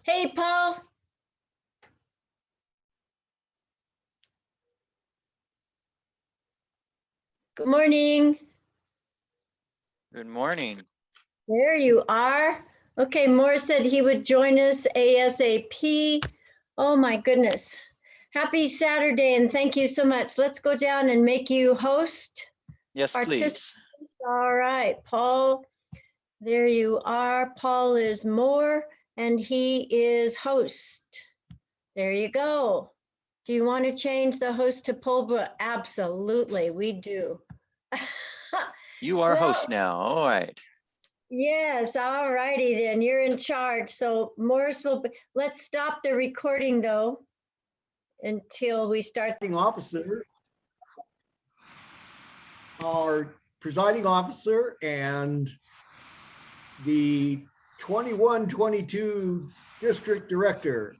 Hey, Paul. Good morning. Good morning. There you are. Okay, Morris said he would join us ASAP. Oh my goodness. Happy Saturday and thank you so much. Let's go down and make you host. Yes, please. All right, Paul. There you are. Paul is Moore and he is host. There you go. Do you want to change the host to Pulbra? Absolutely, we do. You are Well, host now. All right. Yes, all righty then. You're in charge. So Morris will, let's stop the recording though until we start. Officer, our presiding officer, and the 21-22 district director,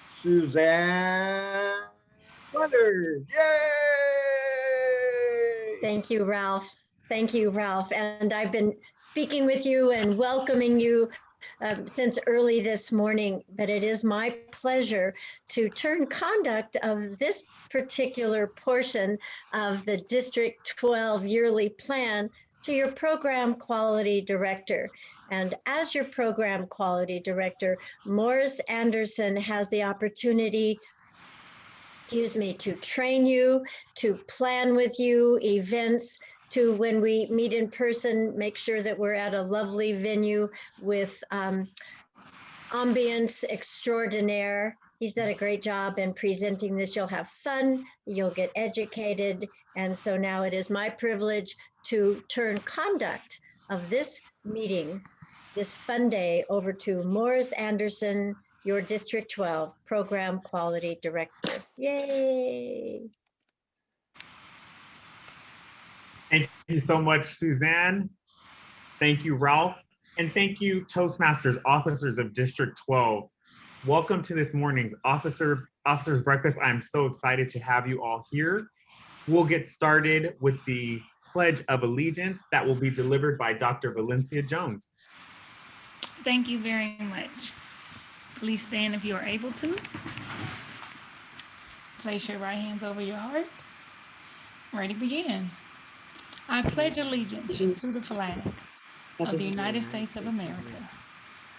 Suzanne Leonard. Yay! Thank you, Ralph. Thank you, Ralph. And I've been speaking with you and welcoming you since early this morning, but it is my pleasure to turn conduct of this particular portion of the District 12 yearly plan to your program quality director. And as your program quality director, Morris Anderson has the opportunity to train you, to plan with you events, to when we meet in person, make sure that we're at a lovely venue with ambience extraordinaire. He's done a great job in presenting this. You'll have fun, you'll get educated. And so now it is my privilege to turn conduct of this meeting, this fun day, over to Morris Anderson, your District 12 Program Quality Director. Yay. Thank you so much, Suzanne. Thank you, Ralph. And thank you, Toastmasters, officers of District 12. Welcome to this morning's Officers Breakfast. I'm so excited to have you all here. We'll get started with the Pledge of Allegiance that will be delivered by Dr. Valencia Jones. Thank you very much. Please stand if you are able to. Place your right hands over your heart. Ready, begin. I pledge allegiance to the flag of the United States of America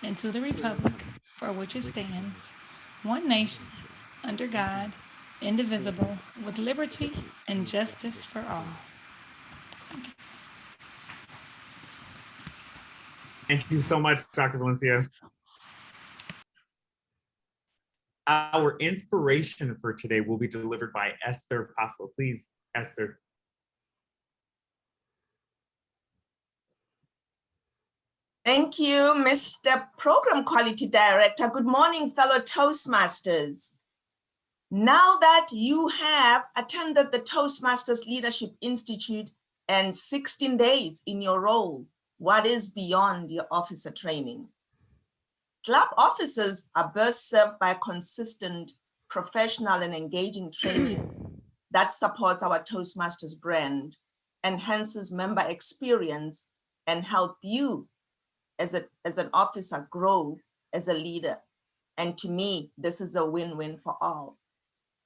and to the republic for which it stands, one nation, under God, indivisible, with liberty and justice for all. Thank you so much, Dr. Valencia. Our inspiration for today will be delivered by Esther Paflo. Please, Esther. Thank you, Mr. Program Quality Director. Good morning, fellow Toastmasters. Now that you have attended the Toastmasters Leadership Institute and 16 days in your role, what is beyond your officer training? Club officers are best served by consistent, professional, and engaging training that supports our Toastmasters brand, enhances member experience, and help you as an officer grow as a leader. And to me, this is a win-win for all.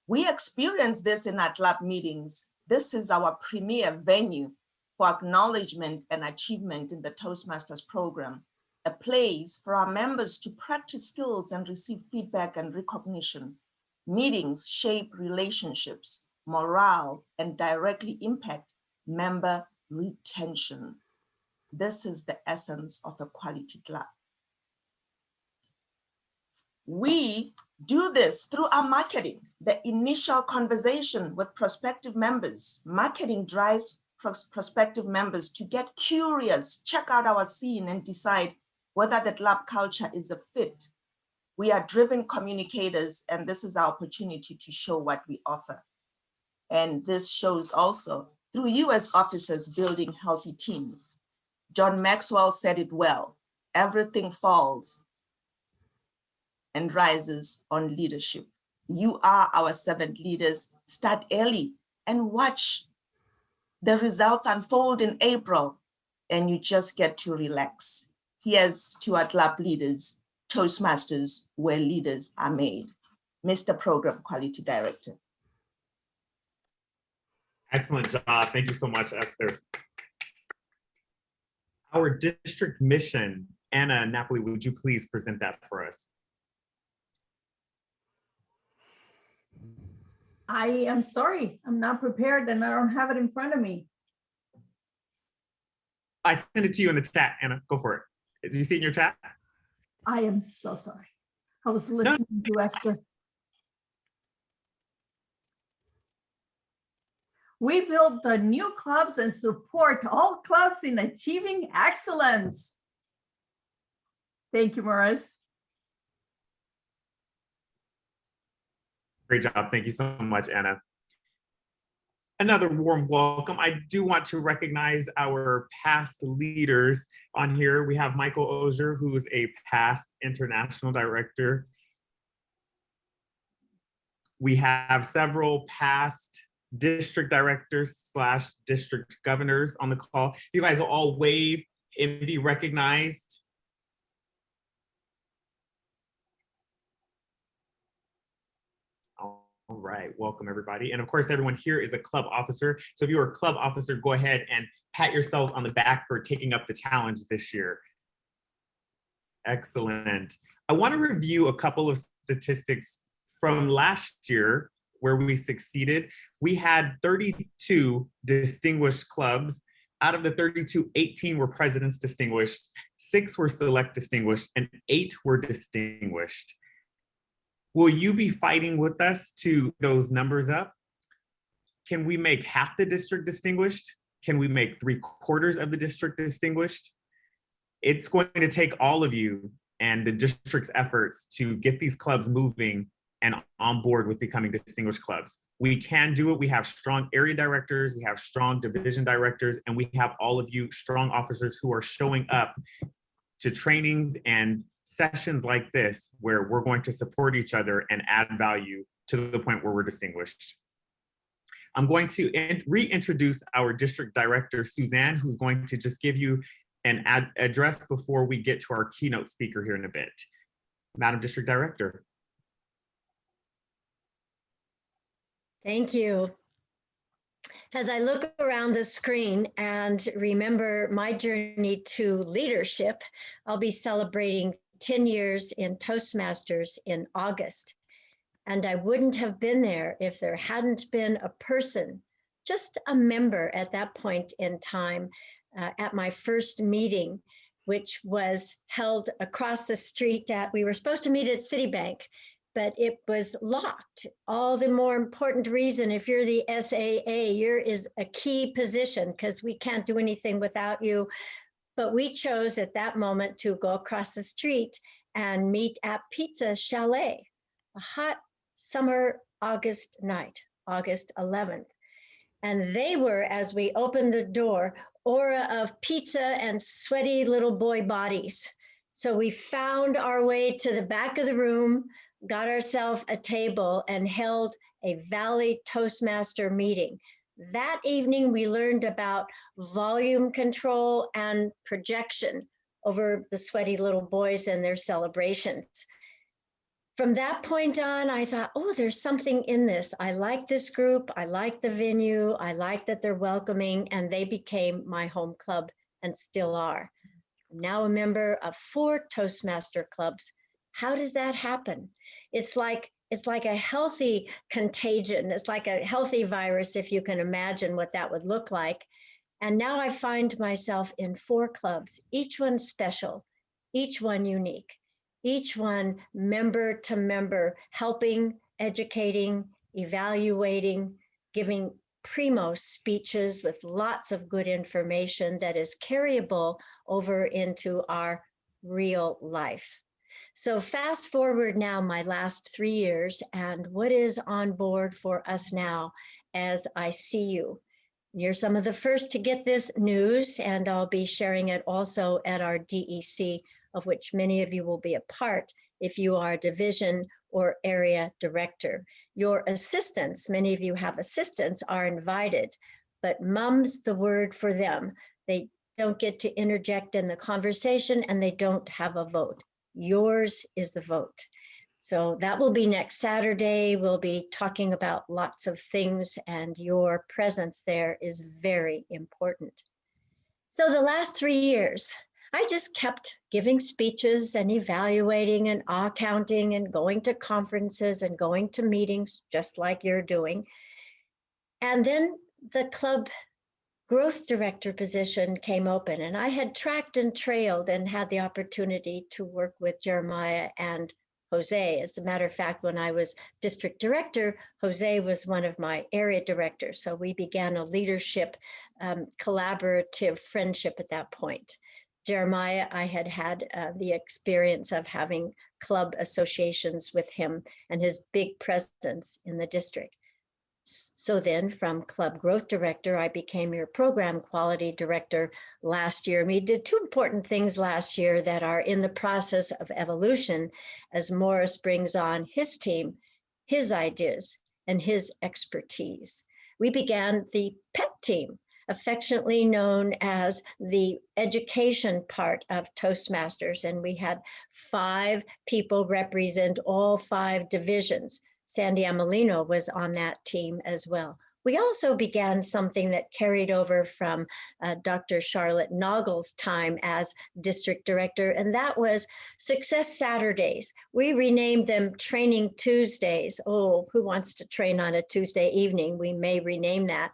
We experience this in our club meetings. This is our premier venue for acknowledgement and achievement in the Toastmasters program, a place for our members to practice skills and receive feedback and recognition. Meetings shape relationships, morale, and directly impact member retention. This is the essence of a quality club. We do this through our marketing, the initial conversation with prospective members. Marketing drives prospective members to get curious, check out our scene, and decide whether the club culture is a fit. We are driven communicators, and this is our opportunity to show what we offer. And this shows also through you as officers building healthy teams. John Maxwell said it well, everything falls and rises on leadership. You are our servant leaders. Start early and watch the results unfold in April, and you just get to relax. Here's to our club leaders. Toastmasters where leaders are made. Mr. Program Quality Director. Excellent job. Thank you so much, Esther. Our district mission, Anna Napoli, would you please present that for us? I am sorry, I'm not prepared and I don't have it in front of me. I sent it to you in the chat, Anna. Go for it. Did you see it in your chat? I am so sorry. I was listening to Esther. We build the new clubs and support all clubs in achieving excellence. Thank you, Morris. Great job. Thank you so much, Anna. Another warm welcome. I do want to recognize our past leaders on here. We have Michael Ozier, who is a past international director. We have several past district directors / district governors on the call. You guys will all wave and be recognized. All right, welcome everybody. And of course, everyone here is a club officer. So if you're a club officer, go ahead and pat yourselves on the back for taking up the challenge this year. Excellent. I want to review a couple of statistics from last year where we succeeded. We had 32 distinguished clubs. Out of the 32, 18 were presidents distinguished, 6 were select distinguished, and 8 were distinguished. Will you be fighting with us to those numbers up? Can we make half the district distinguished? Can we make 3/4 of the district distinguished? It's going to take all of you and the district's efforts to get these clubs moving and on board with becoming distinguished clubs. We can do it. We have strong area directors, we have strong division directors, and we have all of you strong officers who are showing up to trainings and sessions like this, where we're going to support each other and add value to the point where we're distinguished. I'm going to reintroduce our district director, Suzanne, who's going to just give you an address before we get to our keynote speaker here in a bit. Madam District Director. Thank you. As I look around the screen and remember my journey to leadership, I'll be celebrating 10 years in Toastmasters in August. And I wouldn't have been there if there hadn't been a person, just a member at that point in time, at my first meeting, which was held across the street we were supposed to meet at Citibank, but it was locked. All the more important reason, if you're the SAA, you're is a key position because we can't do anything without you. But we chose at that moment to go across the street and meet at Pizza Chalet, a hot summer August night, August 11th. And they were, as we opened the door, aura of pizza and sweaty little boy bodies. So we found our way to the back of the room, got ourselves a table, and held a Valley Toastmaster meeting. That evening, we learned about volume control and projection over the sweaty little boys and their celebrations. From that point on, I thought, oh, there's something in this. I like this group. I like the venue. I like that they're welcoming, and they became my home club and still are. I'm now a member of 4 Toastmaster clubs. How does that happen? It's like a healthy contagion. It's like a healthy virus, if you can imagine what that would look like. And now I find myself in 4 clubs, each one special, each one unique, each one member to member, helping, educating, evaluating, giving primo speeches with lots of good information that is carryable over into our real life. So fast forward now my last 3 years, and what is on board for us now as I see you. You're some of the first to get this news, and I'll be sharing it also at our DEC, of which many of you will be a part if you are division or area director. Your assistants, many of you have assistants, are invited, but mum's the word for them. They don't get to interject in the conversation, and they don't have a vote. Yours is the vote. So that will be next Saturday. We'll be talking about lots of things, and your presence there is very important. So the last 3 years, I just kept giving speeches and evaluating and counting and going to conferences and going to meetings, just like you're doing. And then the club growth director position came open, and I had tracked and trailed and had the opportunity to work with Jeremiah and Jose. As a matter of fact, when I was district director, Jose was one of my area directors. So we began a leadership collaborative friendship at that point. Jeremiah, I had the experience of having club associations with him and his big presence in the district. So then from club growth director, I became your program quality director last year. We did 2 important things last year that are in the process of evolution as Morris brings on his team, his ideas, and his expertise. We began the PET team, affectionately known as the education part of Toastmasters, and we had 5 people represent all 5 divisions. Sandy Amelino was on that team as well. We also began something that carried over from Dr. Charlotte Nagel's time as district director, and that was Success Saturdays. We renamed them Training Tuesdays. Oh, who wants to train on a Tuesday evening? We may rename that.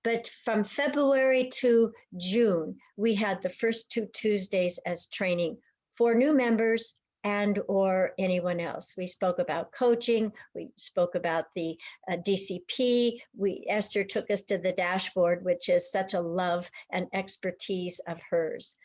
But from February to June, we had the first 2 Tuesdays as training for new members and or anyone else. We spoke about coaching. We spoke about the DCP. Esther took us to the dashboard, which is such a love and expertise of hers.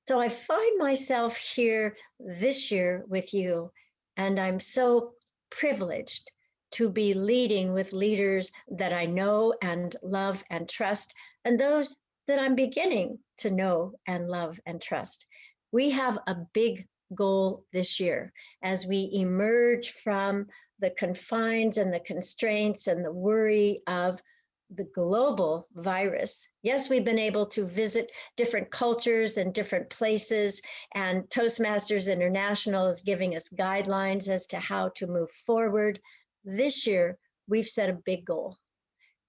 So I find myself here this year with you, and I'm so privileged to be leading with leaders that I know and love and trust, and those that I'm beginning to know and love and trust. We have a big goal this year as we emerge from the confines and the constraints and the worry of the global virus. Yes, we've been able to visit different cultures and different places, and Toastmasters International is giving us guidelines as to how to move forward. This year, we've set a big goal.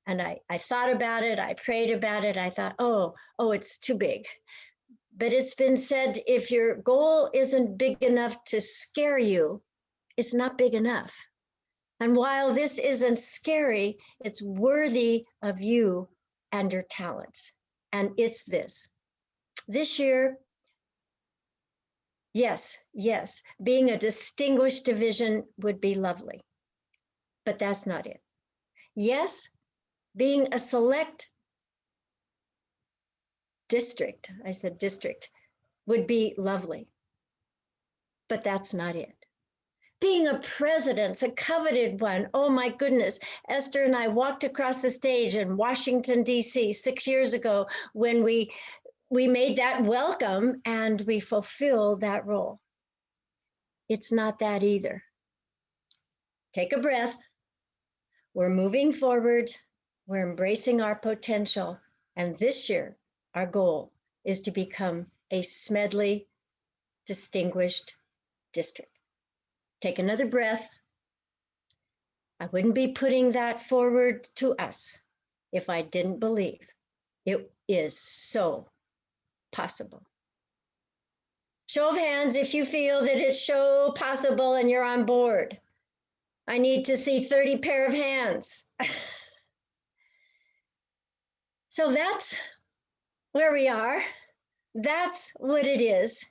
And I thought about it, I prayed about it, I thought, oh, it's too big. But it's been said, if your goal isn't big enough to scare you, it's not big enough. And while this isn't scary, it's worthy of you and your talents. And it's this. This year, yes, being a distinguished division would be lovely, but that's not it. Yes, being a select district, I said district, would be lovely, but that's not it. Being a president, a coveted one, oh my goodness. Esther and I walked across the stage in Washington, D.C. 6 years ago when we made that welcome and we fulfilled that role. It's not that either. Take a breath. We're moving forward. We're embracing our potential. And this year, our goal is to become a Smedley Distinguished District. Take another breath. I wouldn't be putting that forward to us if I didn't believe it is so possible. Show of hands if you feel that it's so possible and you're on board. I need to see 30 pair of hands. So that's where we are. That's what it is.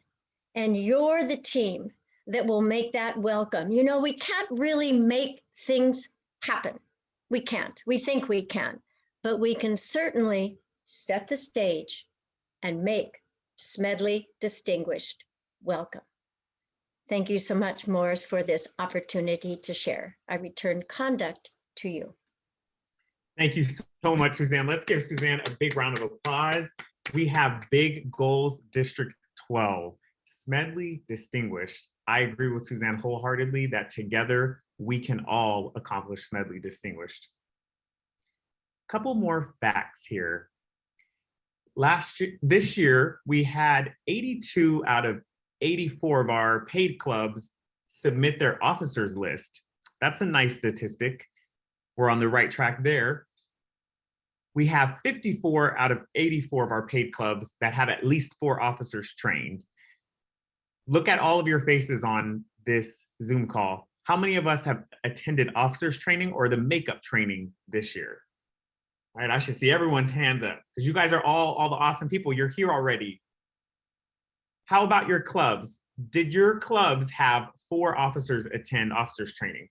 And you're the team that will make that welcome. You know, we can't really make things happen. We can't. We think we can, but we can certainly set the stage and make Smedley Distinguished welcome. Thank you so much, Morris, for this opportunity to share. I return conduct to you. Thank you so much, Suzanne. Let's give Suzanne a big round of applause. We have Big Goals District 12, Smedley Distinguished. I agree with Suzanne wholeheartedly that together we can all accomplish Smedley Distinguished. Couple more facts here. This year, we had 82 out of 84 of our paid clubs submit their officers list. That's a nice statistic. We're on the right track there. We have 54 out of 84 of our paid clubs that have at least 4 officers trained. Look at all of your faces on this Zoom call. How many of us have attended officers training or the makeup training this year? All right, I should see everyone's hands up because you guys are all the awesome people. You're here already. How about your clubs? Did your clubs have 4 officers attend officers training?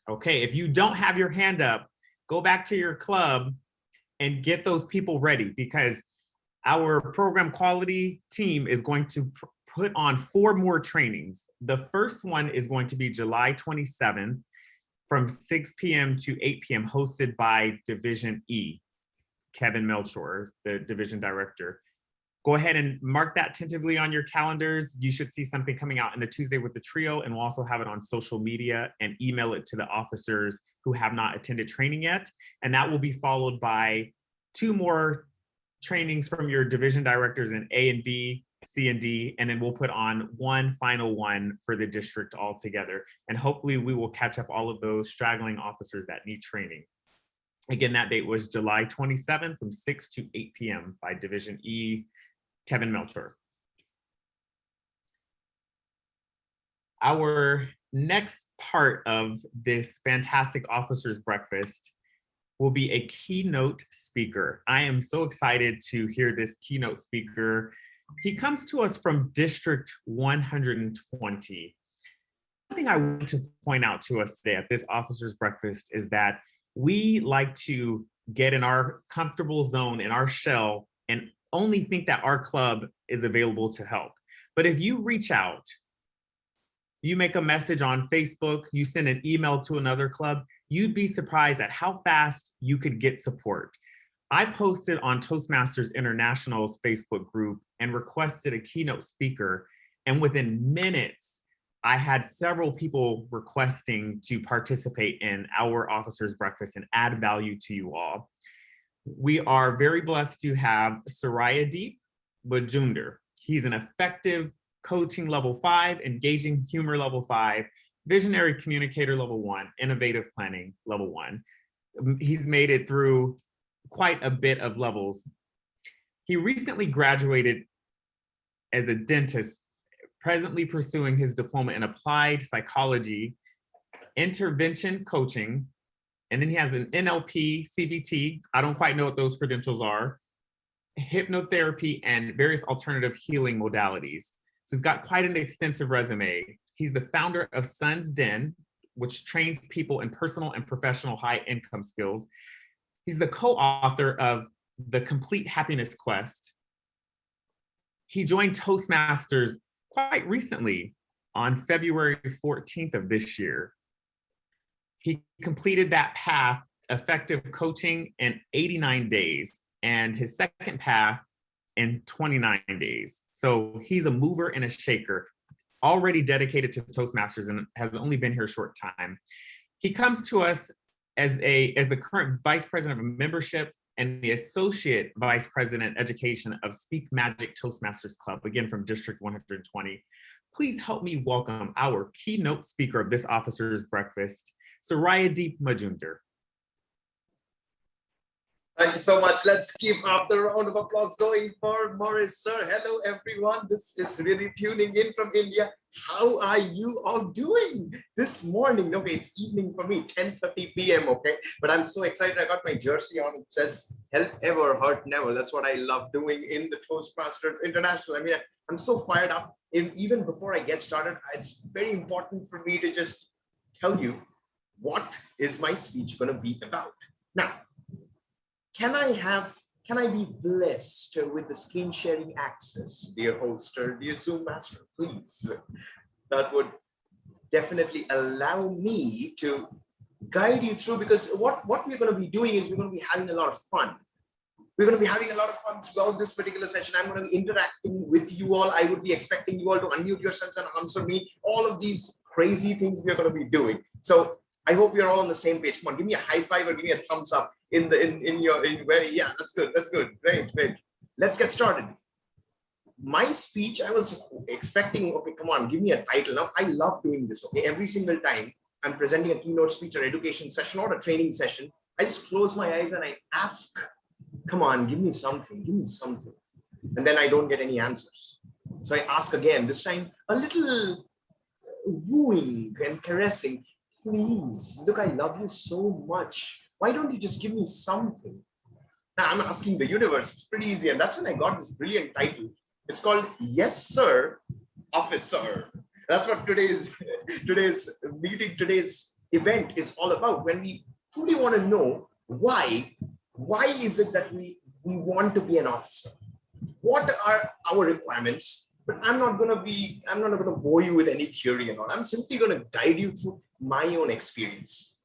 Okay, if you don't have your hand up, go back to your club and get those people ready because our program quality team is going to put on 4 more trainings. The first one is going to be July 27th from 6 p.m. to 8 p.m. hosted by Division E, Kevin Melchor, the division director. Go ahead and mark that tentatively on your calendars. You should see something coming out in the Tuesday with the trio, and we'll also have it on social media and email it to the officers who have not attended training yet. And that will be followed by 2 more trainings from your division directors in A and B, C and D, and then we'll put on 1 final one for the district altogether. And hopefully we will catch up all of those straggling officers that need training. Again, that date was July 27th from 6 to 8 p.m. by Division E, Kevin Melchor. Our next part of this fantastic officers breakfast will be a keynote speaker. I am so excited to hear this keynote speaker. He comes to us from District 120. One thing I want to point out to us today at this officers breakfast is that we like to get in our comfortable zone, in our shell, and only think that our club is available to help. But if you reach out, you make a message on Facebook, you send an email to another club, you'd be surprised at how fast you could get support. I posted on Toastmasters International's Facebook group and requested a keynote speaker, and within minutes, I had several people requesting to participate in our officers breakfast and add value to you all. We are very blessed to have Sarayadeep Majumdar. He's an effective coaching level 5, engaging humor level 5, visionary communicator level 1, innovative planning level 1. He's made it through quite a bit of levels. He recently graduated as a dentist, presently pursuing his diploma in applied psychology, intervention coaching, and then he has an NLP, CBT, I don't quite know what those credentials are, hypnotherapy, and various alternative healing modalities. So he's got quite an extensive resume. He's the founder of Sun's Den, which trains people in personal and professional high income skills. He's the co-author of The Complete Happiness Quest. He joined Toastmasters quite recently on February 14th of this year. He completed that path, effective coaching, in 89 days, and his second path in 29 days. So he's a mover and a shaker, already dedicated to Toastmasters and has only been here a short time. He comes to us as the current Vice President of Membership and the Associate Vice President Education of Speak Magic Toastmasters Club, again from District 120. Please help me welcome our keynote speaker of this officers breakfast, Sarayadeep Majumdar. Thank you so much. Let's keep up the round of applause going for Morris, sir. Hello, everyone. This is really tuning in from India. How are you all doing this morning? Okay, it's evening for me, 10:30 p.m. Okay, but I'm so excited. I got my jersey on. It says "Help ever, hurt never." That's what I love doing in the Toastmasters International. I mean, I'm so fired up. Even before I get started, it's very important for me to just tell you what is my speech going to be about. Now, can I be blessed with the screen sharing access, dear host or dear Zoom master, please? That would definitely allow me to guide you through, because what we're going to be doing is we're going to be having a lot of fun. We're going to be having a lot of fun throughout this particular session. I'm going to be interacting with you all. I would be expecting you all to unmute yourselves and answer me. All of these crazy things we're going to be doing. So I hope you're all on the same page. Come on, give me a high five or give me a thumbs up yeah, that's good. Great. Let's get started. my speech, I was expecting, okay, come on, give me a title. Now, I love doing this, okay? Every single time I'm presenting a keynote speech or education session or a training session, I just close my eyes and I ask, come on, give me something, give me something. And then I don't get any answers. So I ask again, this time a little wooing and caressing. Please, look, I love you so much. Why don't you just give me something? Now I'm asking the universe. It's pretty easy. And that's when I got this brilliant title. It's called Yes, Sir, Officer. That's what today's meeting, today's event is all about. When we truly want to know why is it that we want to be an officer? What are our requirements? But I'm not going to bore you with any theory and all. I'm simply going to guide you through my own experience.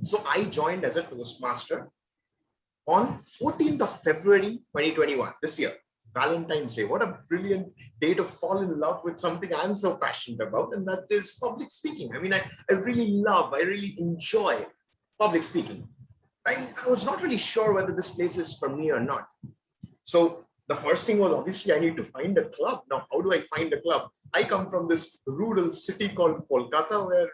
So I joined as a Toastmaster on 14th of February, 2021, this year, Valentine's Day. What a brilliant day to fall in love with something I'm so passionate about, and that is public speaking. I mean, I really enjoy public speaking. I was not really sure whether this place is for me or not. So the first thing was, obviously, I need to find a club. Now, how do I find a club? I come from this rural city called Kolkata, where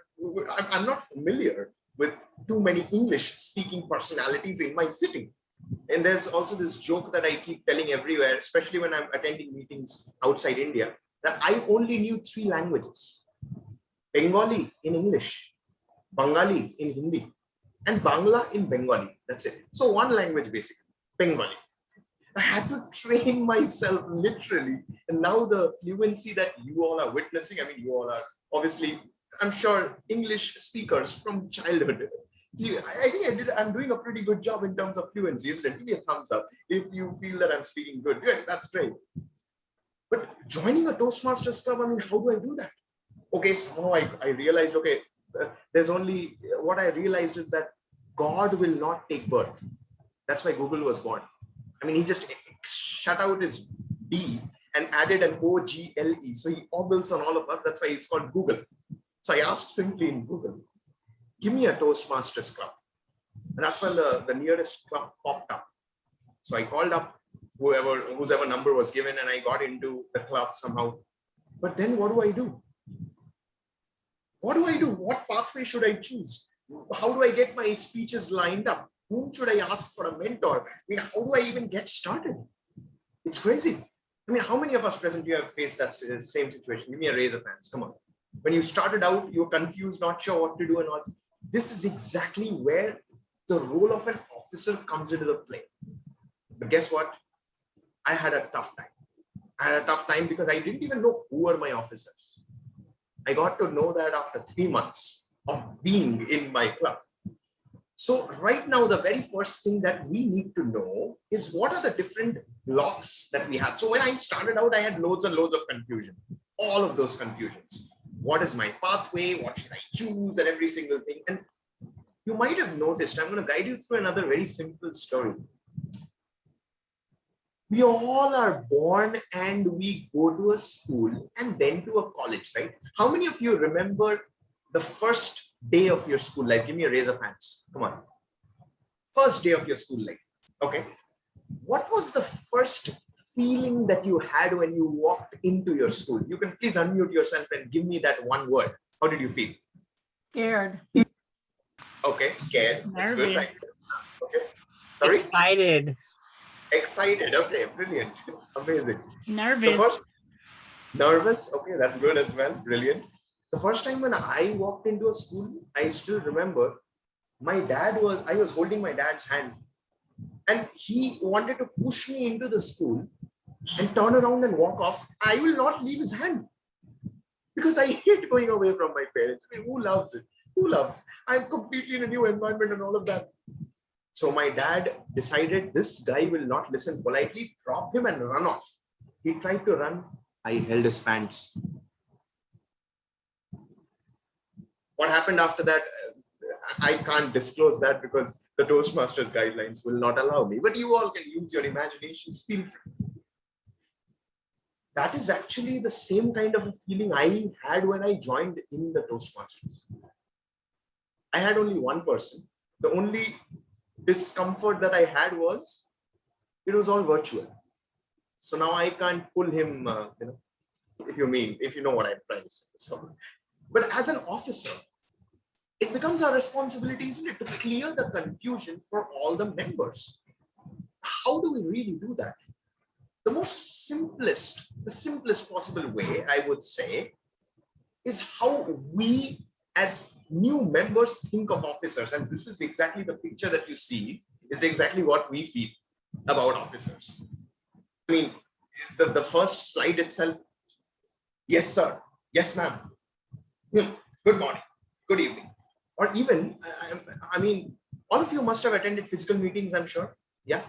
I'm not familiar with too many English-speaking personalities in my city. And there's also this joke that I keep telling everywhere, especially when I'm attending meetings outside India, that I only knew 3 languages: Bengali in English, Bengali in Hindi, and Bangla in Bengali. That's it. So one language, basically, Bengali. I had to train myself literally. And now the fluency that you all are witnessing, I mean, you all are obviously, I'm sure, English speakers from childhood. See, I think I'm doing a pretty good job in terms of fluency. Isn't it? Give me a thumbs up if you feel that I'm speaking good. Yeah, that's great. But joining a Toastmasters club, I mean, how do I do that? Okay, so I realized, okay, what I realized is that God will not take birth. That's why Google was born. I mean, he just shut out his D and added an O-G-L-E. So he ogles on all of us. That's why it's called Google. So I asked simply in Google, give me a Toastmasters club. And that's when the nearest club popped up. So I called up whose number was given, and I got into the club somehow. But then what do I do? What do I do? What pathway should I choose? How do I get my speeches lined up? Whom should I ask for a mentor? I mean, how do I even get started? It's crazy. I mean, how many of us present here have faced that same situation? Give me a raise of hands. Come on. When you started out, you were confused, not sure what to do and all. This is exactly where the role of an officer comes into the play. But guess what? I had a tough time. I had a tough time because I didn't even know who were my officers. I got to know that after 3 months of being in my club. So right now, the very first thing that we need to know is what are the different blocks that we have. So when I started out, I had loads and loads of confusion, all of those confusions. What is my pathway? What should I choose? And every single thing. And you might have noticed, I'm going to guide you through another very simple story. We all are born and we go to a school and then to a college, right? How many of you remember the first day of your school life? Give me a raise of hands. Come on. First day of your school life. Okay. What was the first feeling that you had when you walked into your school? You can please unmute yourself and give me that one word. How did you feel? Scared. Okay, scared. That's good. Nervous. Right? Okay. Sorry? Excited. Excited. Okay, brilliant. Amazing. Nervous. Nervous. Okay, that's good as well. Brilliant. The first time when I walked into a school, I still remember I was holding my dad's hand, and he wanted to push me into the school and turn around and walk off. I will not leave his hand because I hate going away from my parents. I mean, who loves it? Who loves? I'm completely in a new environment and all of that. So my dad decided this guy will not listen politely, drop him and run off. He tried to run. I held his pants. What happened after that? I can't disclose that because the Toastmasters guidelines will not allow me, but you all can use your imaginations, feel free. That is actually the same kind of a feeling I had when I joined in the Toastmasters. I had only one person. The only discomfort that I had was, it was all virtual. So now I can't pull him, if you know what I'm trying to say. So, but as an officer, it becomes our responsibility, isn't it, to clear the confusion for all the members. How do we really do that? The simplest possible way, I would say, is how we as new members think of officers. And this is exactly the picture that you see. It's exactly what we feel about officers. I mean, the first slide itself. Yes, sir. Yes, ma'am. Good morning. Good evening. Or even, I mean, all of you must have attended physical meetings, I'm sure. Yeah.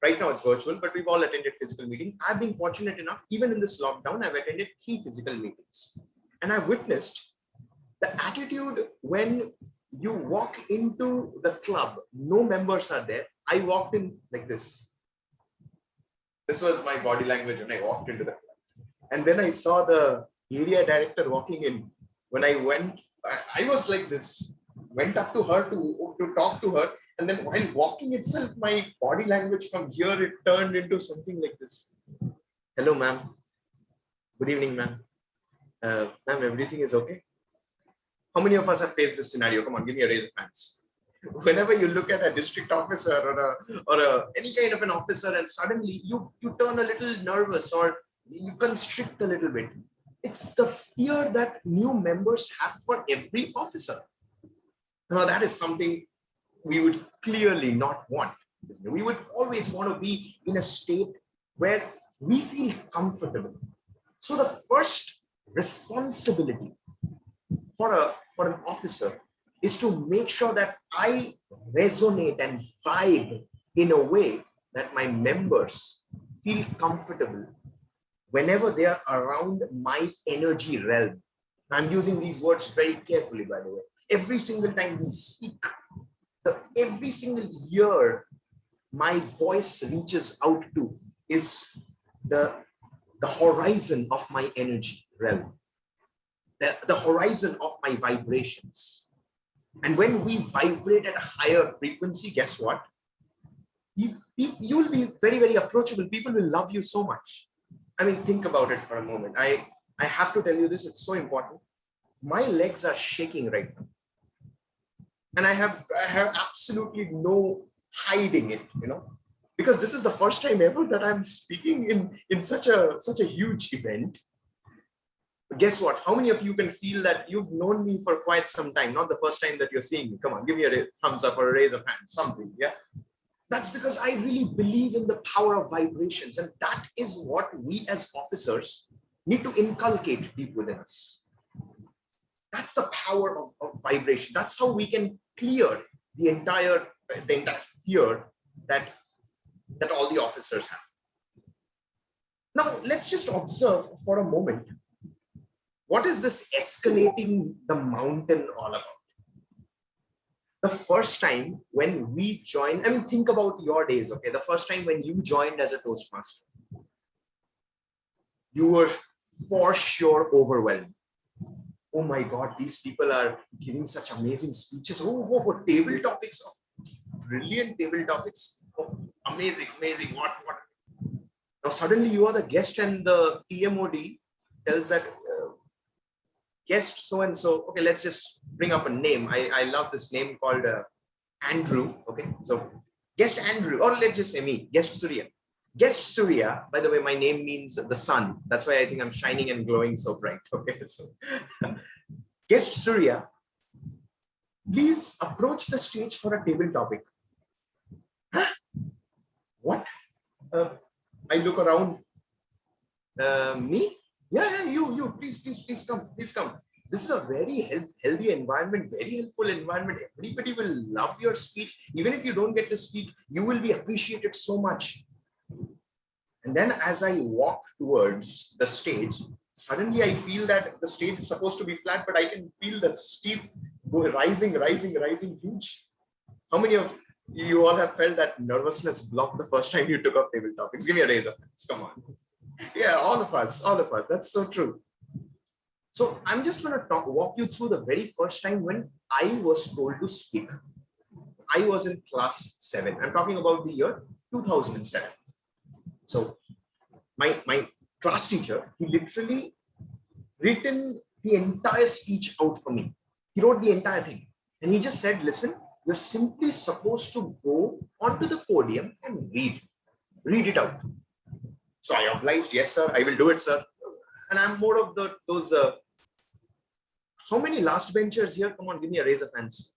Right now it's virtual, but we've all attended physical meetings. I've been fortunate enough, even in this lockdown, I've attended 3 physical meetings. And I've witnessed the attitude when you walk into the club, no members are there. I walked in like this. This was my body language when I walked into the club. And then I saw the area director walking in. When I went, I was like this, went up to her to talk to her. And then while walking itself, my body language from here, it turned into something like this. Hello, ma'am. Good evening, ma'am. Ma'am, everything is okay? How many of us have faced this scenario? Come on, give me a raise of hands. Whenever you look at a district officer or any kind of an officer, and suddenly you turn a little nervous or you constrict a little bit. It's the fear that new members have for every officer. Now, that is something we would clearly not want. We would always want to be in a state where we feel comfortable. So the first responsibility for an officer is to make sure that I resonate and vibe in a way that my members feel comfortable whenever they are around my energy realm. I'm using these words very carefully, by the way. Every single time we speak, every single year my voice reaches out to is the horizon of my energy realm, the horizon of my vibrations. And when we vibrate at a higher frequency, guess what? You will be very, very approachable. People will love you so much. I mean, think about it for a moment. I have to tell you this, it's so important. My legs are shaking right now. And I have absolutely no hiding it, because this is the first time ever that I'm speaking in such a huge event. But guess what? How many of you can feel that you've known me for quite some time? Not the first time that you're seeing me. Come on, give me a thumbs up or a raise of hands, something. Yeah. That's because I really believe in the power of vibrations. And that is what we as officers need to inculcate deep within us. That's the power of vibration. That's how we can clear the entire fear that all the officers have. Now, let's just observe for a moment. What is this escalating the mountain all about? The first time when we joined, I mean, think about your days, okay? The first time when you joined as a Toastmaster, you were for sure overwhelmed. Oh my God, these people are giving such amazing speeches. Oh, table topics, brilliant table topics. Oh, amazing. What? Now suddenly you are the guest and the TMOD tells that guest so-and-so, okay, let's just bring up a name. I love this name called Andrew, okay? So guest Andrew, or let's just say me, guest Surya. Guest Surya, by the way, my name means the sun. That's why I think I'm shining and glowing so bright, okay? So guest Surya, please approach the stage for a table topic. Huh? What? I look around, me? Yeah, you, please come. This is a very healthy environment, very helpful environment. Everybody will love your speech. Even if you don't get to speak, you will be appreciated so much. And then as I walk towards the stage, suddenly I feel that the stage is supposed to be flat, but I can feel that steep rising huge. How many of you all have felt that nervousness block the first time you took up table topics? Give me a raise of hands, come on. Yeah, all of us, that's so true. So I'm just going to walk you through the very first time when I was told to speak. I was in class 7. I'm talking about the year 2007. So my class teacher, he literally written the entire speech out for me. He wrote the entire thing. And he just said, listen, you're simply supposed to go onto the podium and read it out. So I obliged, yes, sir, I will do it, sir. And I'm more of those, how many last benchers here? Come on, give me a raise of hands.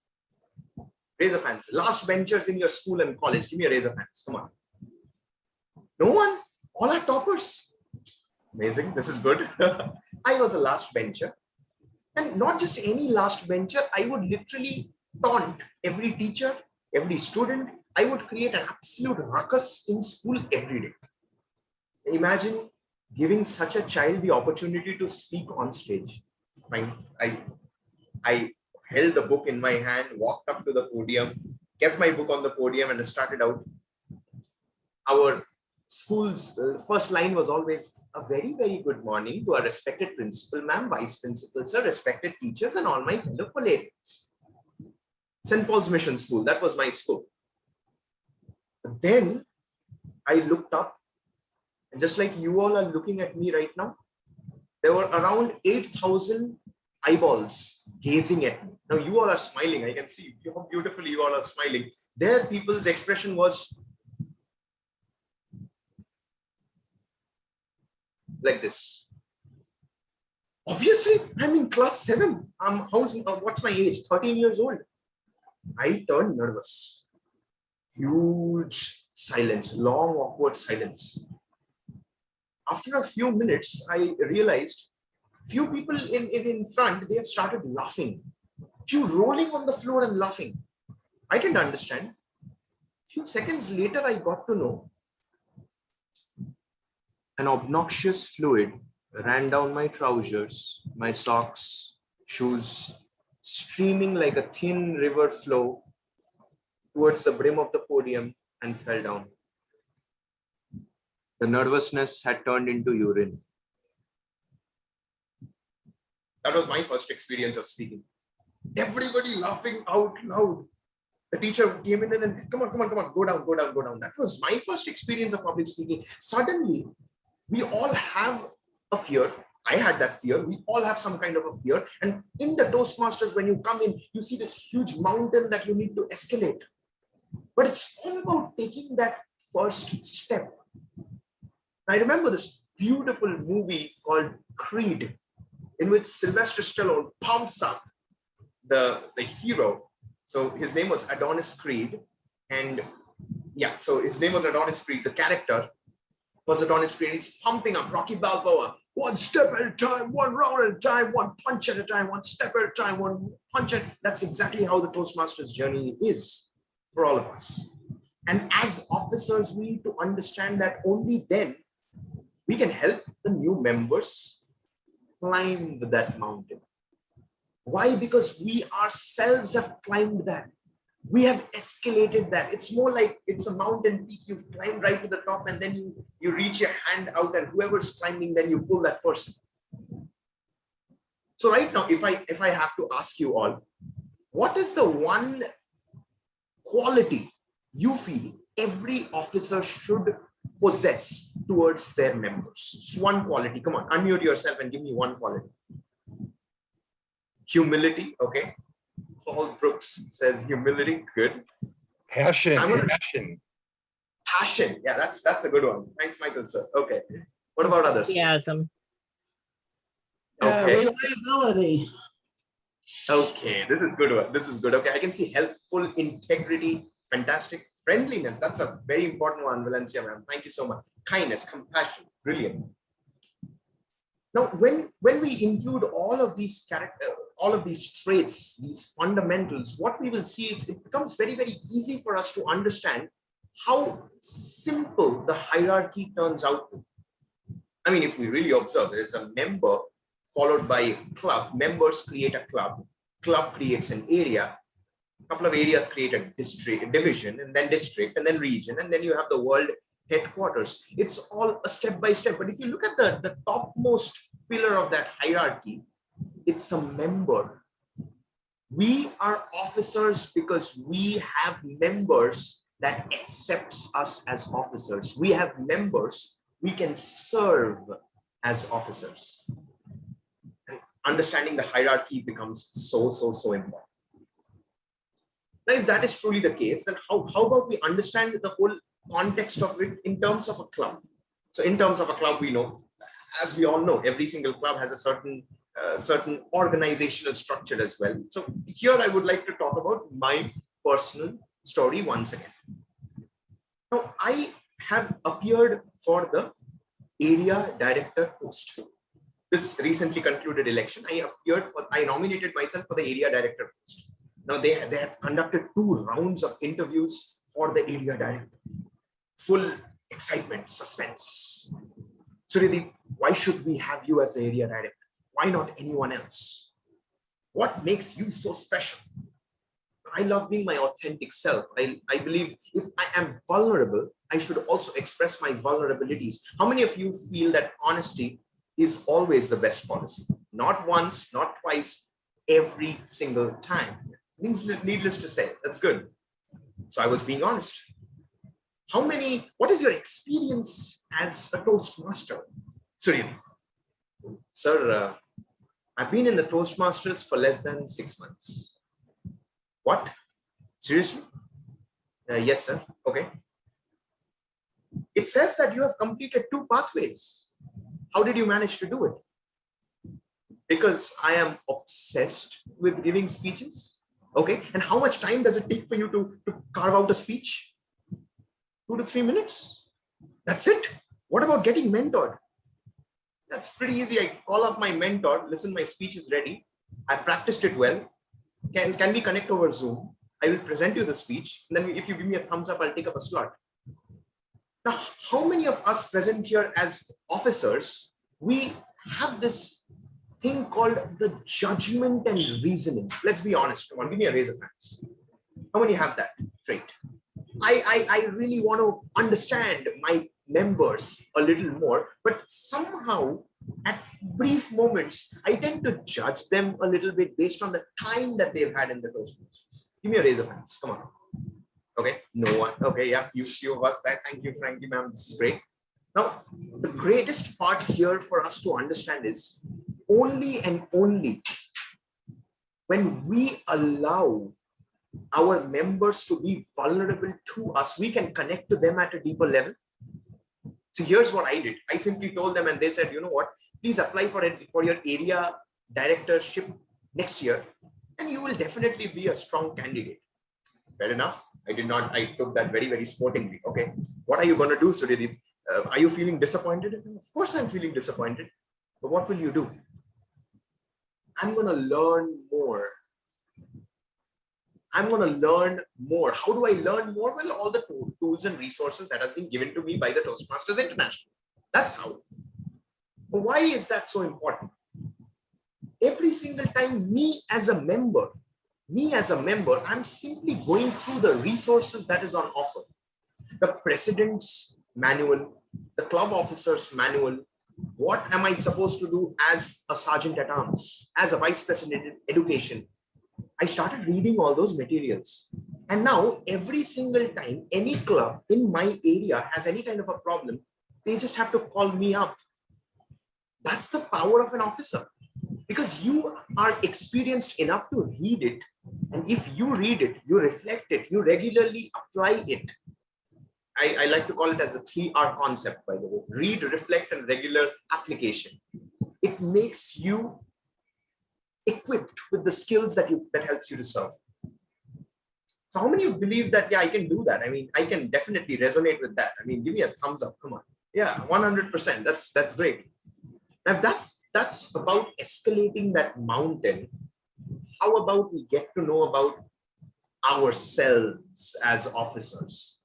Raise of hands. Last benchers in your school and college, give me a raise of hands. Come on. No one? All are toppers. Amazing, this is good. I was a last bencher. And not just any last bencher, I would literally taunt every teacher, every student. I would create an absolute ruckus in school every day. Imagine giving such a child the opportunity to speak on stage. I held the book in my hand, walked up to the podium, kept my book on the podium and started out. Our school's first line was always a very, very good morning to our respected principal, ma'am, vice principal, sir, respected teachers, and all my fellow colleagues. St. Paul's Mission School, that was my school. But then I looked up, and just like you all are looking at me right now, there were around 8,000 eyeballs gazing at me. Now you all are smiling. I can see how beautifully you all are smiling. There, people's expression was like this. Obviously, I'm in class 7. What's my age? 13 years old. I turned nervous. Huge silence, long, awkward silence. After a few minutes, I realized few people in front, they have started laughing. Few rolling on the floor and laughing. I didn't understand. Few seconds later, I got to know an obnoxious fluid ran down my trousers, my socks, shoes, streaming like a thin river flow towards the brim of the podium and fell down. The nervousness had turned into urine. That was my first experience of speaking. Everybody laughing out loud. The teacher came in and come on, go down. That was my first experience of public speaking. Suddenly, we all have a fear. I had that fear. We all have some kind of a fear. And in the Toastmasters, when you come in, you see this huge mountain that you need to escalate. But it's all about taking that first step. I remember this beautiful movie called Creed, in which Sylvester Stallone pumps up the hero. So his name was Adonis Creed. And yeah, so his name was Adonis Creed. The character was Adonis Creed. He's pumping up Rocky Balboa. One step at a time, one round at a time, one punch at a time, one step at a time, one punch at. That's exactly how the Toastmasters journey is for all of us. And as officers, we need to understand that only then we can help the new members climb that mountain. Why? Because we ourselves have climbed that. We have escalated that. It's more like it's a mountain peak. You've climbed right to the top and then you reach your hand out and whoever's climbing, then you pull that person. So right now, if I have to ask you all, what is the one quality you feel every officer should possess towards their members? It's one quality. Come on, unmute yourself and give me one quality. Humility, okay. Paul Brooks says humility, good. Passion, passion. Yeah, that's a good one. Thanks, Michael, sir. Okay. What about others? Enthusiasm. Okay. Reliability. Okay, this is good one. This is good. Okay, I can see helpful, integrity, fantastic. Friendliness, that's a very important one, Valencia, ma'am. Thank you so much. Kindness, compassion, brilliant. Now, when we include all of these traits, these fundamentals, what we will see is it becomes very, very easy for us to understand how simple the hierarchy turns out to. I mean, if we really observe, there's a member followed by a club. Members create a club. Club creates an area. A couple of areas create a district, a division, and then district, and then region, and then you have the world headquarters. It's all a step by step. But if you look at the topmost pillar of that hierarchy, it's a member. We are officers because we have members that accepts us as officers. We have members we can serve as officers. And understanding the hierarchy becomes so important. Now, if that is truly the case, then how about we understand the whole context of it in terms of a club? So in terms of a club, we know, as we all know, every single club has a certain organizational structure as well. So here I would like to talk about my personal story once again. Now, I have appeared for the area director post. This recently concluded election, I nominated myself for the area director post. Now they had conducted 2 rounds of interviews for the area director. Full excitement, suspense. Suryadeep, why should we have you as the area director? Why not anyone else? What makes you so special? I love being my authentic self. I believe if I am vulnerable, I should also express my vulnerabilities. How many of you feel that honesty is always the best policy? Not once, not twice, every single time. Needless to say, that's good. So I was being honest. What is your experience as a Toastmaster? Suryadeep. Sir, I've been in the Toastmasters for less than 6 months. What? Seriously? Yes, sir. Okay. It says that you have completed 2 pathways. How did you manage to do it? Because I am obsessed with giving speeches. Okay. And how much time does it take for you to carve out a speech? 2 to 3 minutes. That's it. What about getting mentored? That's pretty easy. I call up my mentor. Listen, my speech is ready. I practiced it well. Can we connect over Zoom? I will present you the speech. And then if you give me a thumbs up, I'll take up a slot. Now, how many of us present here as officers, we have this thing called the judgment and reasoning? Let's be honest. Come on, give me a raise of hands. How many have that trait? I really want to understand my members a little more, but somehow at brief moments, I tend to judge them a little bit based on the time that they've had in the Toastmasters. Give me a raise of hands. Come on. Okay, no one. Okay, yeah, few of us. Thank you, Frankie, ma'am. This is great. Now, the greatest part here for us to understand is only and only when we allow our members to be vulnerable to us, we can connect to them at a deeper level. So here's what I did. I simply told them, and they said, you know what, please apply for your area directorship next year, and you will definitely be a strong candidate. Fair enough. I took that very sportingly. Okay, what are you going to do, Suryadeep? Are you feeling disappointed? Of course I'm feeling disappointed. But what will you do? I'm going to learn more. I'm going to learn more. How do I learn more? Well, all the tools and resources that have been given to me by the Toastmasters International. That's how. But why is that so important? Every single time me as a member, I'm simply going through the resources that is on offer. The president's manual, the club officer's manual. What am I supposed to do as a sergeant at arms, as a vice president in education? I started reading all those materials. And now every single time any club in my area has any kind of a problem, they just have to call me up. That's the power of an officer, because you are experienced enough to read it. And if you read it, you reflect it, you regularly apply it. I like to call it as a 3R concept, by the way: read, reflect, and regular application. It makes you equipped with the skills that helps you to serve. So how many of you believe that, yeah, I can do that? I mean, I can definitely resonate with that. I mean, give me a thumbs up. Come on. Yeah, 100%. That's great. Now, that's about escalating that mountain. How about we get to know about ourselves as officers?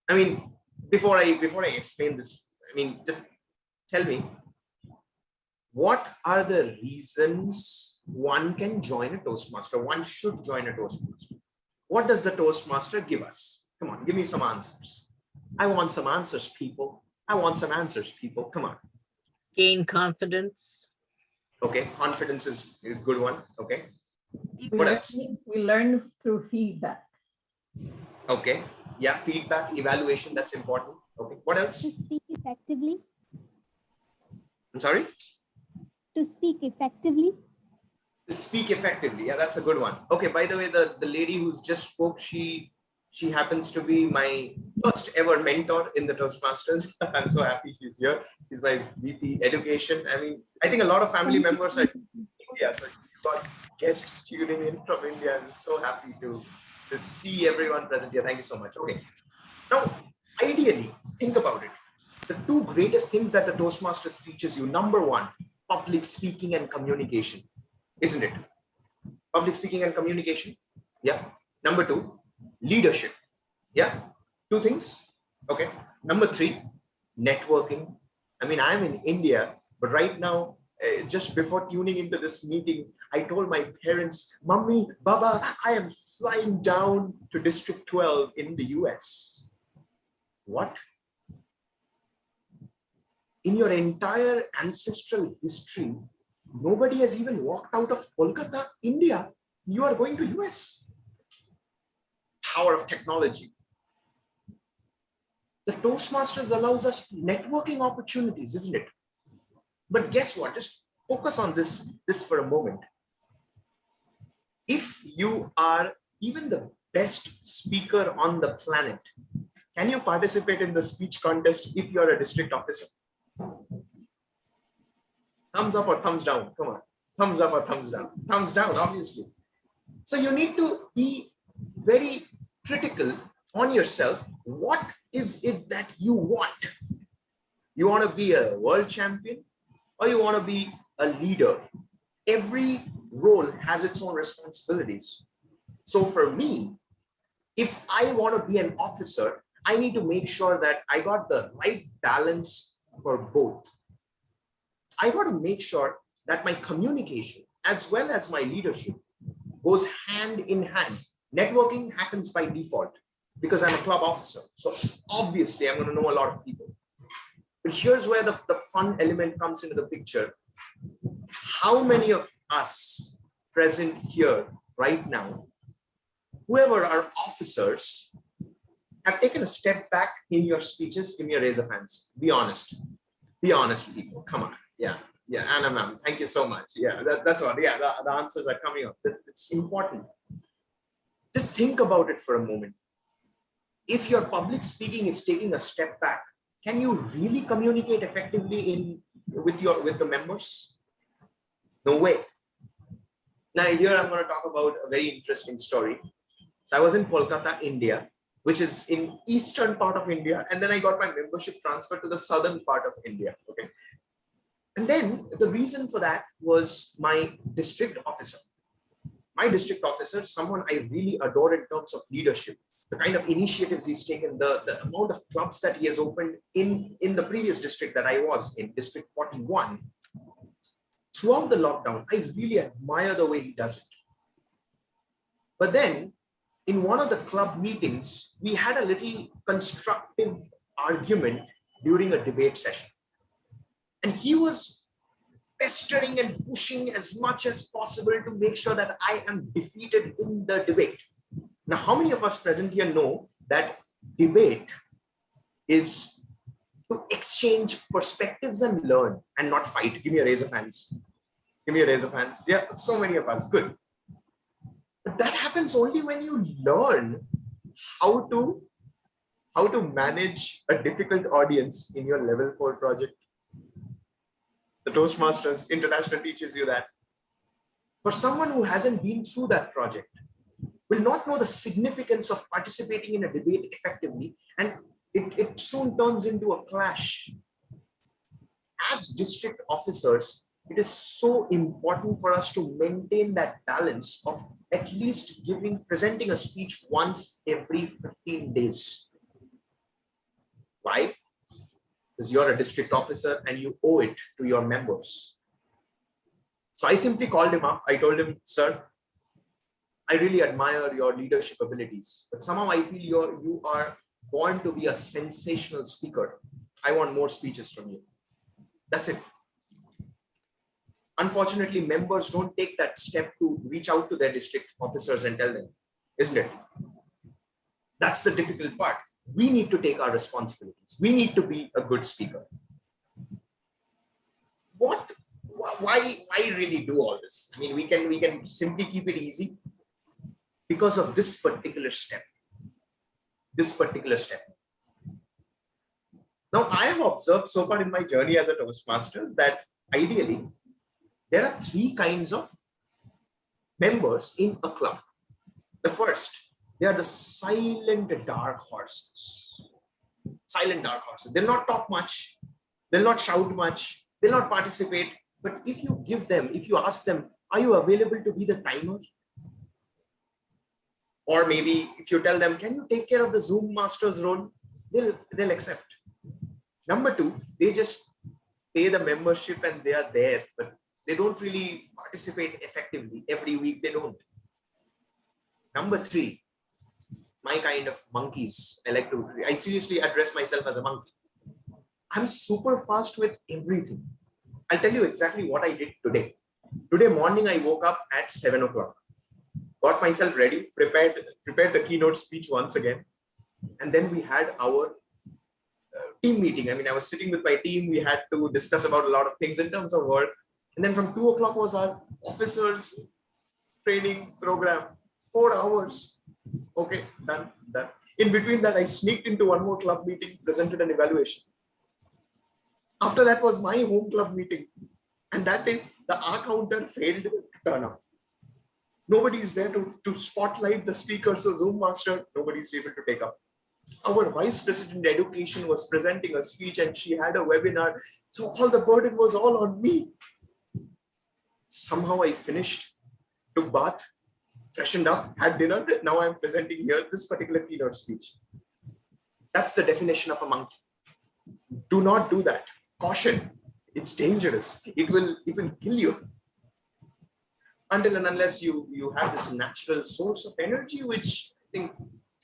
I mean, before I explain this, I mean, just tell me, what are the reasons one can join a Toastmaster? One should join a Toastmaster. What does the Toastmaster give us? Come on, give me some answers. I want some answers, people. I want some answers, people. Come on. Gain confidence. Okay, confidence is a good one. Okay. What else? We learn through feedback. Okay. Yeah, feedback, evaluation, that's important. Okay. What else? effectively? I'm sorry? To speak effectively? To speak effectively. Yeah, that's a good one. Okay, by the way, the lady who's just spoke, she happens to be my first ever mentor in the Toastmasters. I'm so happy she's here. She's my VP Education. I mean, I think a lot of family members are in India, so you've got guests tuning in from India. I'm so happy to see everyone present here. Thank you so much. Okay. Now, ideally, think about it. The two greatest things that the Toastmasters teaches you, number one, public speaking and communication, isn't it? Public speaking and communication. Yeah. Number two, leadership. Yeah. Two things. Okay. Number three, networking. I mean, I'm in India, but right now, just before tuning into this meeting, I told my parents, Mummy, Baba, I am flying down to District 12 in the US. What? In your entire ancestral history, nobody has even walked out of Kolkata, India. You are going to US. Power of technology. The Toastmasters allows us networking opportunities, isn't it? But guess what? Just focus on this for a moment. If you are even the best speaker on the planet, can you participate in the speech contest if you are a district officer? Thumbs up or thumbs down? Come on. Thumbs up or thumbs down? Thumbs down, obviously. So you need to be very critical on yourself. What is it that you want? You want to be a world champion or you want to be a leader? Every role has its own responsibilities. So for me, if I want to be an officer, I need to make sure that I got the right balance for both. I got to make sure that my communication as well as my leadership goes hand in hand. Networking happens by default because I'm a club officer. So obviously I'm going to know a lot of people. But here's where the fun element comes into the picture. How many of us present here right now, whoever are officers, have taken a step back in your speeches? Give me a raise of hands. Be honest. Be honest, people. Come on. Yeah. Yeah. Anna ma'am, thank you so much. Yeah, that's what. Yeah, the answers are coming up. It's important. Just think about it for a moment. If your public speaking is taking a step back, can you really communicate effectively with the members? No way. Now here I'm going to talk about a very interesting story. So I was in Kolkata, India, which is in eastern part of India, and then I got my membership transferred to the southern part of India. Okay, and then the reason for that was my district officer. My district officer, someone I really adore in terms of leadership. The kind of initiatives he's taken, the amount of clubs that he has opened in the previous district that I was in, District 41. Throughout the lockdown, I really admire the way he does it. But then, in one of the club meetings, we had a little constructive argument during a debate session. And he was pestering and pushing as much as possible to make sure that I am defeated in the debate. Now, how many of us present here know that debate is to exchange perspectives and learn and not fight? Give me a raise of hands. Give me a raise of hands. Yeah, so many of us. Good. But that happens only when you learn how to manage a difficult audience in your level 4 project. The Toastmasters International teaches you that. For someone who hasn't been through that project, will not know the significance of participating in a debate effectively, and it soon turns into a clash. As district officers, it is so important for us to maintain that balance of at least presenting a speech once every 15 days. Why? Because you're a district officer and you owe it to your members. So I simply called him up. I told him, sir, I really admire your leadership abilities, but somehow I feel you are born to be a sensational speaker. I want more speeches from you. That's it. Unfortunately, members don't take that step to reach out to their district officers and tell them, isn't it? That's the difficult part. we need to take our responsibilities. We need to be a good speaker. Why really do all this? I mean, we can simply keep it easy because of this particular step. Now, I have observed so far in my journey as a Toastmasters that ideally, there are 3 kinds of members in a club. The first, they are the silent dark horses. Silent dark horses. They'll not talk much. They'll not shout much. They'll not participate. But if you ask them, are you available to be the timer? Or maybe if you tell them, can you take care of the Zoom master's role? They'll accept. Number 2, they just pay the membership and they are there, but they don't really participate effectively. Every week they don't. Number 3, my kind of monkeys. I seriously address myself as a monkey. I'm super fast with everything. I'll tell you exactly what I did today. Today morning, I woke up at 7 o'clock, got myself ready, prepared the keynote speech once again. And then we had our team meeting. I mean, I was sitting with my team. We had to discuss about a lot of things in terms of work. And then from 2 o'clock was our officers training program, 4 hours. Okay, done. In between that, I sneaked into one more club meeting, presented an evaluation. After that was my home club meeting. And that day, the R counter failed to turn up. Nobody is there to spotlight the speaker. So Zoom master, nobody is able to take up. Our vice president education was presenting a speech and she had a webinar. So all the burden was all on me. Somehow I finished, took bath, freshened up, had dinner. Now I'm presenting here this particular keynote speech. That's the definition of a monkey. Do not do that. Caution. It's dangerous. It will kill you. Until and unless you have this natural source of energy, which I think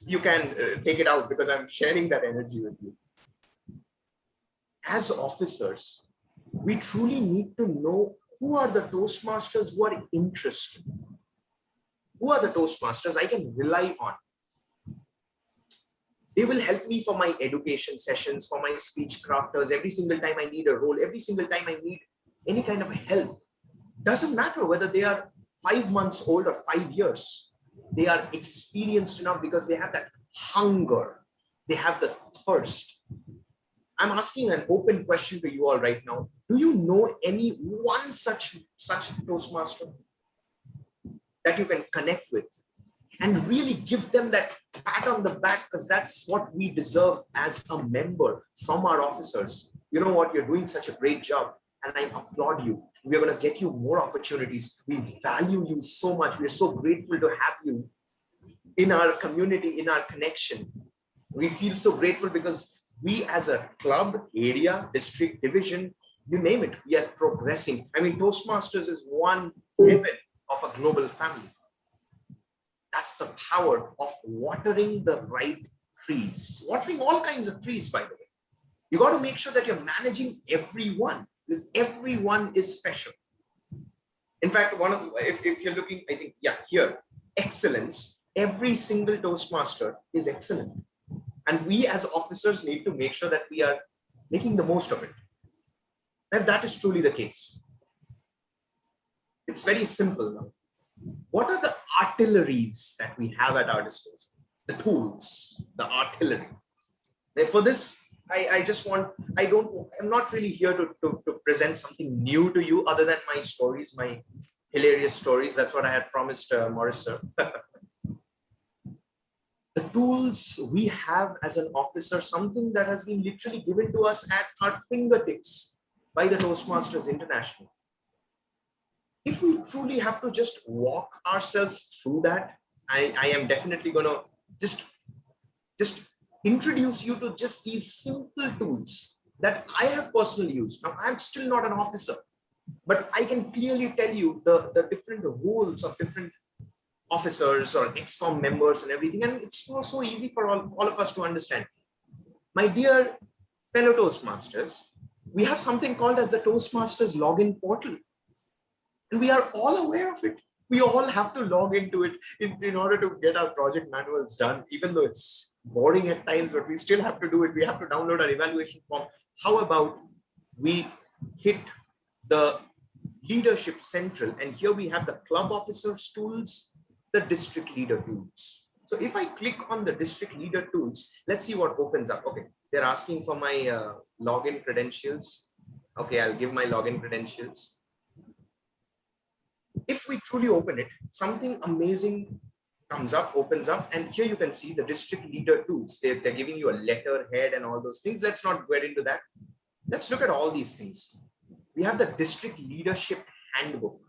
you can take it out because I'm sharing that energy with you. As officers, we truly need to know who are the Toastmasters who are interested. Who are the Toastmasters I can rely on? They will help me for my education sessions, for my speech crafters. Every single time I need a role, every single time I need any kind of help. Doesn't matter whether they are 5 months old or 5 years. They are experienced enough because they have that hunger. They have the thirst. I'm asking an open question to you all right now. Do you know any one such Toastmaster that you can connect with and really give them that pat on the back, because that's what we deserve as a member from our officers. You know what, you're doing such a great job and I applaud you. We're going to get you more opportunities. We value you so much. We're so grateful to have you in our community, in our connection. We feel so grateful because we as a club, area, district, division, you name it, we are progressing. I mean, Toastmasters is one heaven of a global family. That's the power of watering the right trees, watering all kinds of trees, by the way. You got to make sure that you're managing everyone, because everyone is special. In fact, if you're looking, I think, yeah, here, excellence, every single Toastmaster is excellent. And we as officers need to make sure that we are making the most of it. And that is truly the case. It's very simple now. What are the artilleries that we have at our disposal? The tools, the artillery. For this, I'm not really here to present something new to you other than my stories, my hilarious stories. That's what I had promised Morris, sir. The tools we have as an officer, something that has been literally given to us at our fingertips by the Toastmasters International. If we truly have to just walk ourselves through that, I am definitely going to just introduce you to just these simple tools that I have personally used. Now, I'm still not an officer, but I can clearly tell you the different roles of different officers or XCOM members and everything. And it's so easy for all of us to understand. My dear fellow Toastmasters, we have something called as the Toastmasters login portal. And we are all aware of it. We all have to log into it in order to get our project manuals done, even though it's boring at times, but we still have to do it. We have to download our evaluation form. How about we hit the leadership central, and here we have the club officers tools, the district leader tools. So if I click on the district leader tools, let's see what opens up. Okay, they're asking for my login credentials. Okay, I'll give my login credentials. If we truly open it, something amazing comes up, opens up, and here you can see the district leader tools. They're giving you a letterhead and all those things. Let's not get into that. Let's look at all these things. We have the district leadership handbook,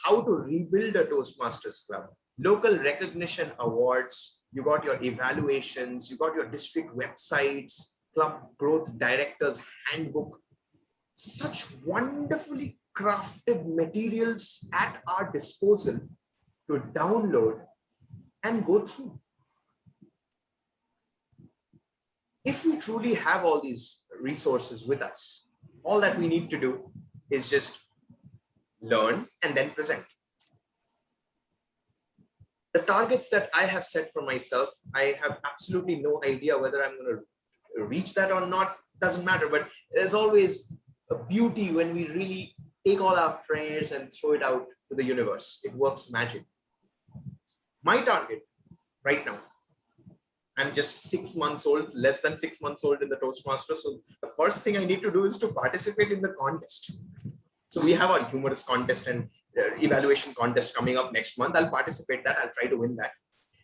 how to rebuild a Toastmasters club, local recognition awards, you got your evaluations, you got your district websites, club growth directors handbook. Such wonderfully crafted materials at our disposal to download and go through. If we truly have all these resources with us, all that we need to do is just learn and then present. The targets that I have set for myself, I have absolutely no idea whether I'm going to reach that or not, doesn't matter, but there's always a beauty when we really take all our prayers and throw it out to the universe. It works magic. My target right now, I'm just 6 months old, less than 6 months old in the Toastmasters. So the first thing I need to do is to participate in the contest. So we have our humorous contest and evaluation contest coming up next month. I'll participate that. I'll try to win that.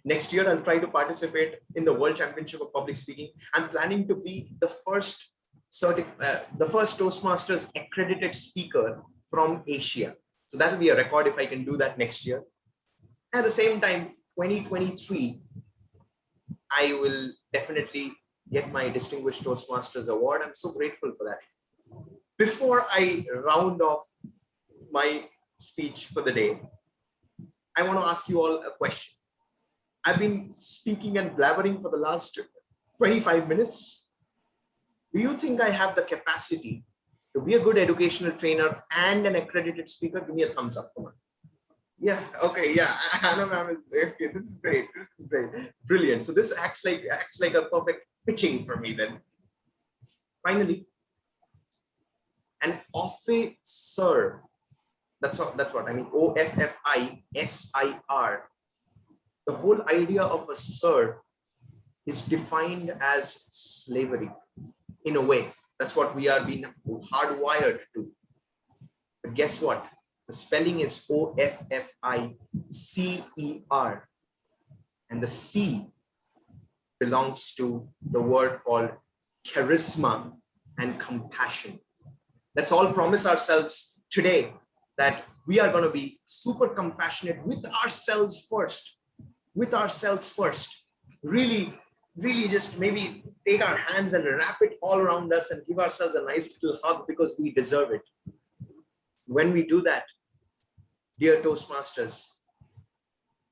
Next year, I'll try to participate in the World Championship of Public Speaking. I'm planning to be the first Toastmasters accredited speaker from Asia. So that'll be a record if I can do that next year. At the same time, 2023, I will definitely get my Distinguished Toastmasters Award. I'm so grateful for that. Before I round off my speech for the day, I want to ask you all a question. I've been speaking and blabbering for the last 25 minutes. Do you think I have the capacity to be a good educational trainer and an accredited speaker? Give me a thumbs up. Come on. Yeah, okay, yeah. Anna ma'am is okay. This is great. This is great. Brilliant. So this acts like a perfect pitching for me then. Finally, an officer. That's what I mean. OFFISIR. The whole idea of a sir is defined as slavery in a way. That's what we are being hardwired to. But guess what? The spelling is OFFICER. And the C belongs to the word called charisma and compassion. Let's all promise ourselves today that we are going to be super compassionate with ourselves first. Really just maybe take our hands and wrap it all around us and give ourselves a nice little hug because we deserve it. When we do that, dear Toastmasters,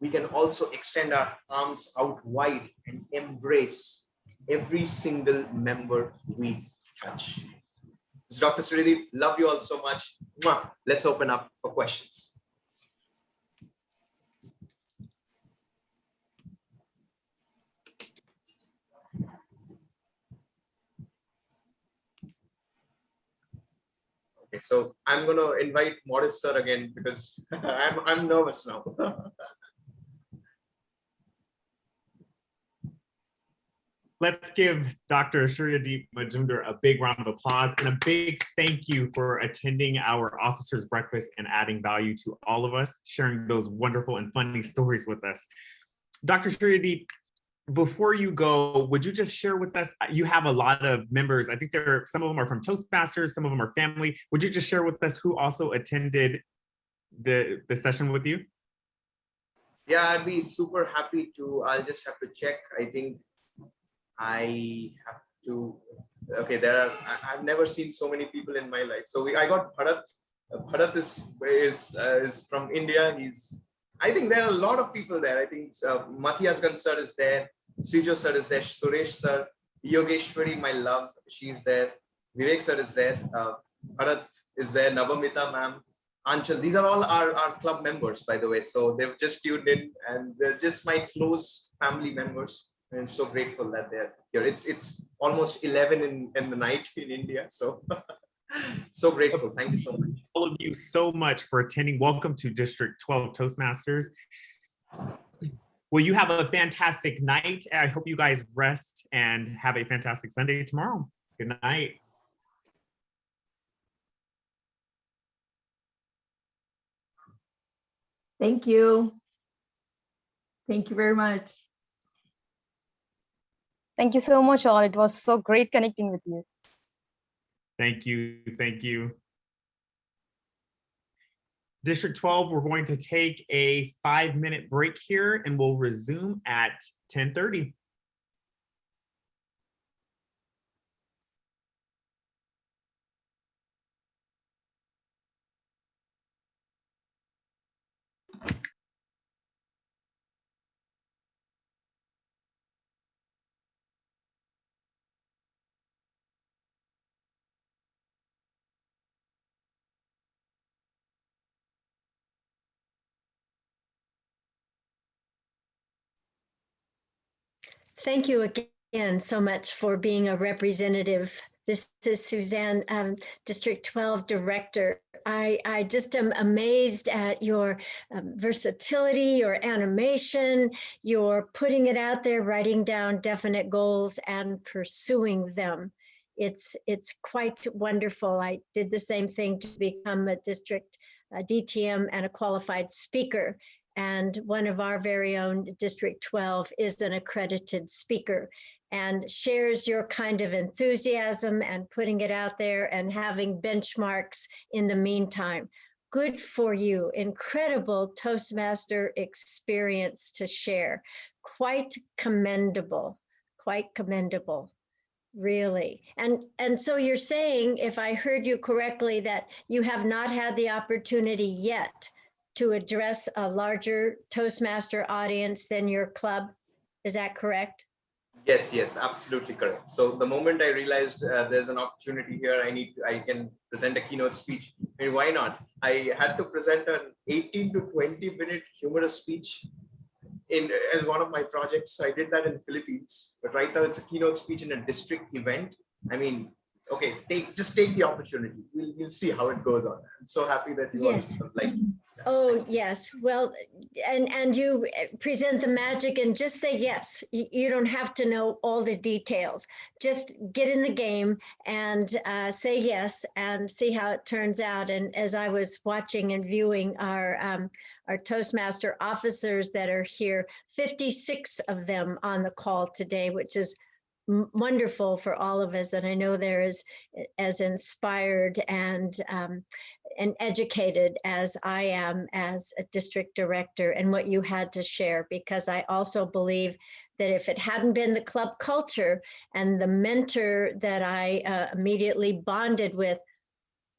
we can also extend our arms out wide and embrace every single member we touch. This is Dr. Surideep. Love you all so much. Let's open up for questions. Okay, so I'm going to invite Morris sir again because I'm nervous now. Let's give Dr. Suryadeep Majumdar a big round of applause and a big thank you for attending our officers breakfast and adding value to all of us, sharing those wonderful and funny stories with us. Dr. Suryadeep, before you go, would you just share with us, you have a lot of members, I think some of them are from Toastmasters, some of them are family. Would you just share with us who also attended the session with you? Yeah, I'd be super happy to. I'll just have to check. I think I have to, okay, I've never seen so many people in my life. So I got Bharat. Bharat is from India. I think there are a lot of people there. I think Matthiasgan sir is there. Srijo sir is there. Suresh sir. Yogeshwari, my love, she's there. Vivek sir is there. Bharat is there. Navamita ma'am. Anchal. These are all our club members, by the way. So they've just tuned in and they're just my close family members. And I'm so grateful that they're here. It's almost 11 in the night in India. So, so grateful. Thank you so much. All of you so much for attending. Welcome to District 12 Toastmasters. Well, you have a fantastic night. I hope you guys rest and have a fantastic Sunday tomorrow. Good night. Thank you. Thank you very much. Thank you so much, all. It was so great connecting with you. Thank you. Thank you. District 12, we're going to take a 5-minute break here and we'll resume at 10:30. Thank you again so much for being a representative. This is Suzanne, District 12 Director. I just am amazed at your versatility, your animation, your putting it out there, writing down definite goals and pursuing them. It's quite wonderful. I did the same thing to become a district DTM and a qualified speaker. And one of our very own District 12 is an accredited speaker and shares your kind of enthusiasm and putting it out there and having benchmarks in the meantime. Good for you. Incredible Toastmaster experience to share. Quite commendable, really. And so you're saying, if I heard you correctly, that you have not had the opportunity yet to address a larger Toastmaster audience than your club. Is that correct? Yes, absolutely correct. So the moment I realized there's an opportunity here, I can present a keynote speech. I mean, why not? I had to present an 18 to 20-minute humorous speech as one of my projects. I did that in the Philippines, but right now it's a keynote speech in a district event. I mean, okay, just take the opportunity. We'll see how it goes on. I'm so happy that you all like. Oh, yes. Well, and you present the magic and just say yes. You don't have to know all the details. Just get in the game and say yes and see how it turns out. And as I was watching and viewing our Toastmaster officers that are here, 56 of them on the call today, which is wonderful for all of us. And I know they're as inspired and educated as I am as a district director and what you had to share, because I also believe that if it hadn't been the club culture and the mentor that I immediately bonded with,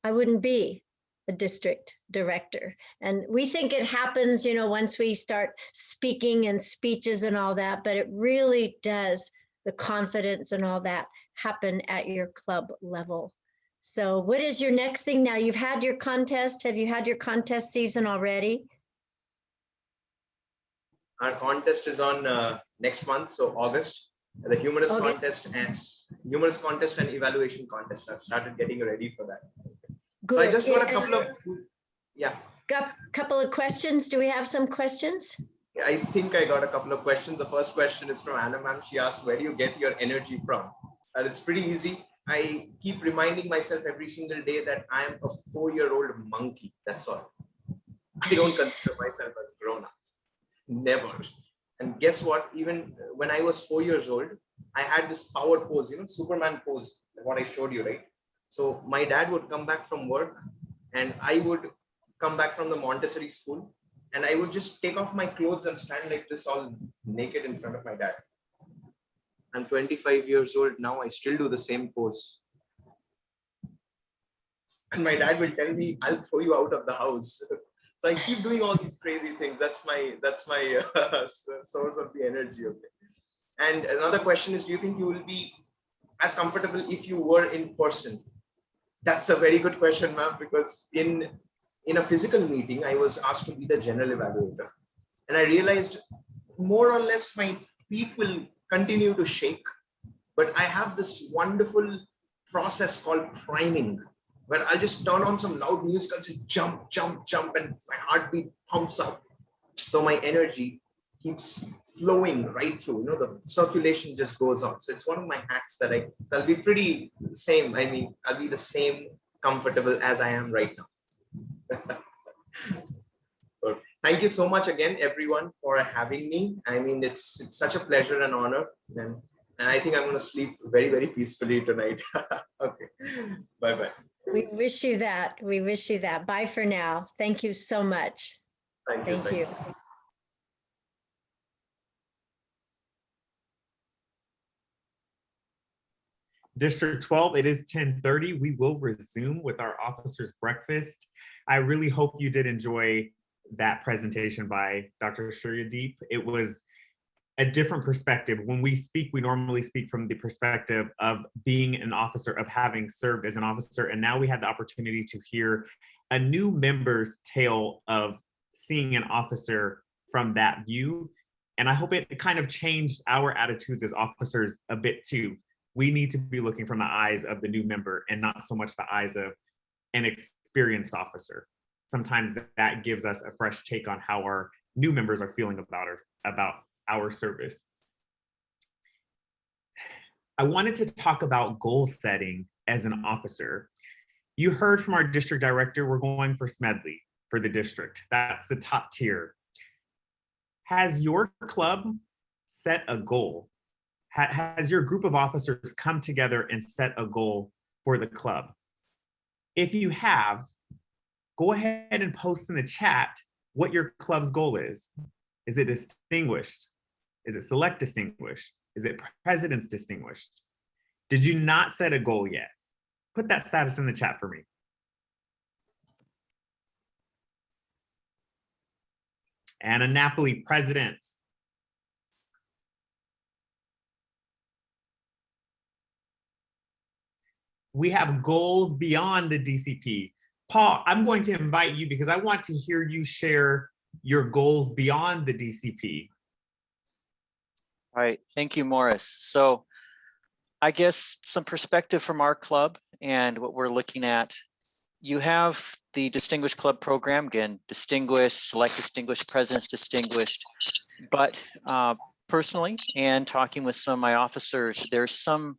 I wouldn't be a district director. And we think it happens, you know, once we start speaking and speeches and all that, but it really does, the confidence and all that, happen at your club level. So what is your next thing now? You've had your contest. Have you had your contest season already? Our contest is on next month, so August. The humorous contest and evaluation contest. I've started getting ready for that. Good. So I just got a couple of, Got a couple of questions. Do we have some questions? I think I got a couple of questions. The first question is from Anna ma'am. She asked, where do you get your energy from? And it's pretty easy. I keep reminding myself every single day that I am a 4-year-old monkey. That's all. I don't consider myself as grown up. Never. And guess what? Even when I was 4 years old, I had this power pose, you know, Superman pose, what I showed you, right? So my dad would come back from work and I would come back from the Montessori school and I would just take off my clothes and stand like this all naked in front of my dad. I'm 25 years old now. I still do the same pose. And my dad will tell me, I'll throw you out of the house. So I keep doing all these crazy things. That's my source of the energy. Okay. And another question is, do you think you will be as comfortable if you were in person? That's a very good question, ma'am, because in in a physical meeting, I was asked to be the general evaluator. And I realized more or less my feet will continue to shake, but I have this wonderful process called priming, where I just turn on some loud music, I'll just jump, jump, jump, and my heartbeat pumps up. So my energy keeps flowing right through, the circulation just goes on. So it's one of my hacks that so I'll be pretty same. I mean, I'll be the same comfortable as I am right now. But thank you so much again, everyone, for having me. I mean, it's such a pleasure and honor. And I think I'm going to sleep very, very peacefully tonight. Okay. Bye-bye. We wish you that. We wish you that. Bye for now. Thank you so much. Thank you. District 12, it is 10:30. We will resume with our officers' breakfast. I really hope you did enjoy that presentation by Dr. Suryadeep. It was a different perspective. When we speak, we normally speak from the perspective of being an officer, of having served as an officer. And now we had the opportunity to hear a new member's tale of seeing an officer from that view. And I hope it kind of changed our attitudes as officers a bit too. We need to be looking from the eyes of the new member and not so much the eyes of an experienced officer. Sometimes that gives us a fresh take on how our new members are feeling about our service. I wanted to talk about goal setting as an officer. You heard from our district director, we're going for Smedley for the district. That's the top tier. Has your club set a goal? Has your group of officers come together and set a goal for the club? If you have, go ahead and post in the chat what your club's goal is. Is it distinguished? Is it select distinguished? Is it president's distinguished? Did you not set a goal yet? Put that status in the chat for me. Anna Napoli, presidents. We have goals beyond the DCP. Paul, I'm going to invite you because I want to hear you share your goals beyond the DCP. All right, thank you, Morris. So I guess some perspective from our club and what we're looking at. You have the Distinguished Club program, again, distinguished, select distinguished, presidents distinguished. But personally, and talking with some of my officers, there's some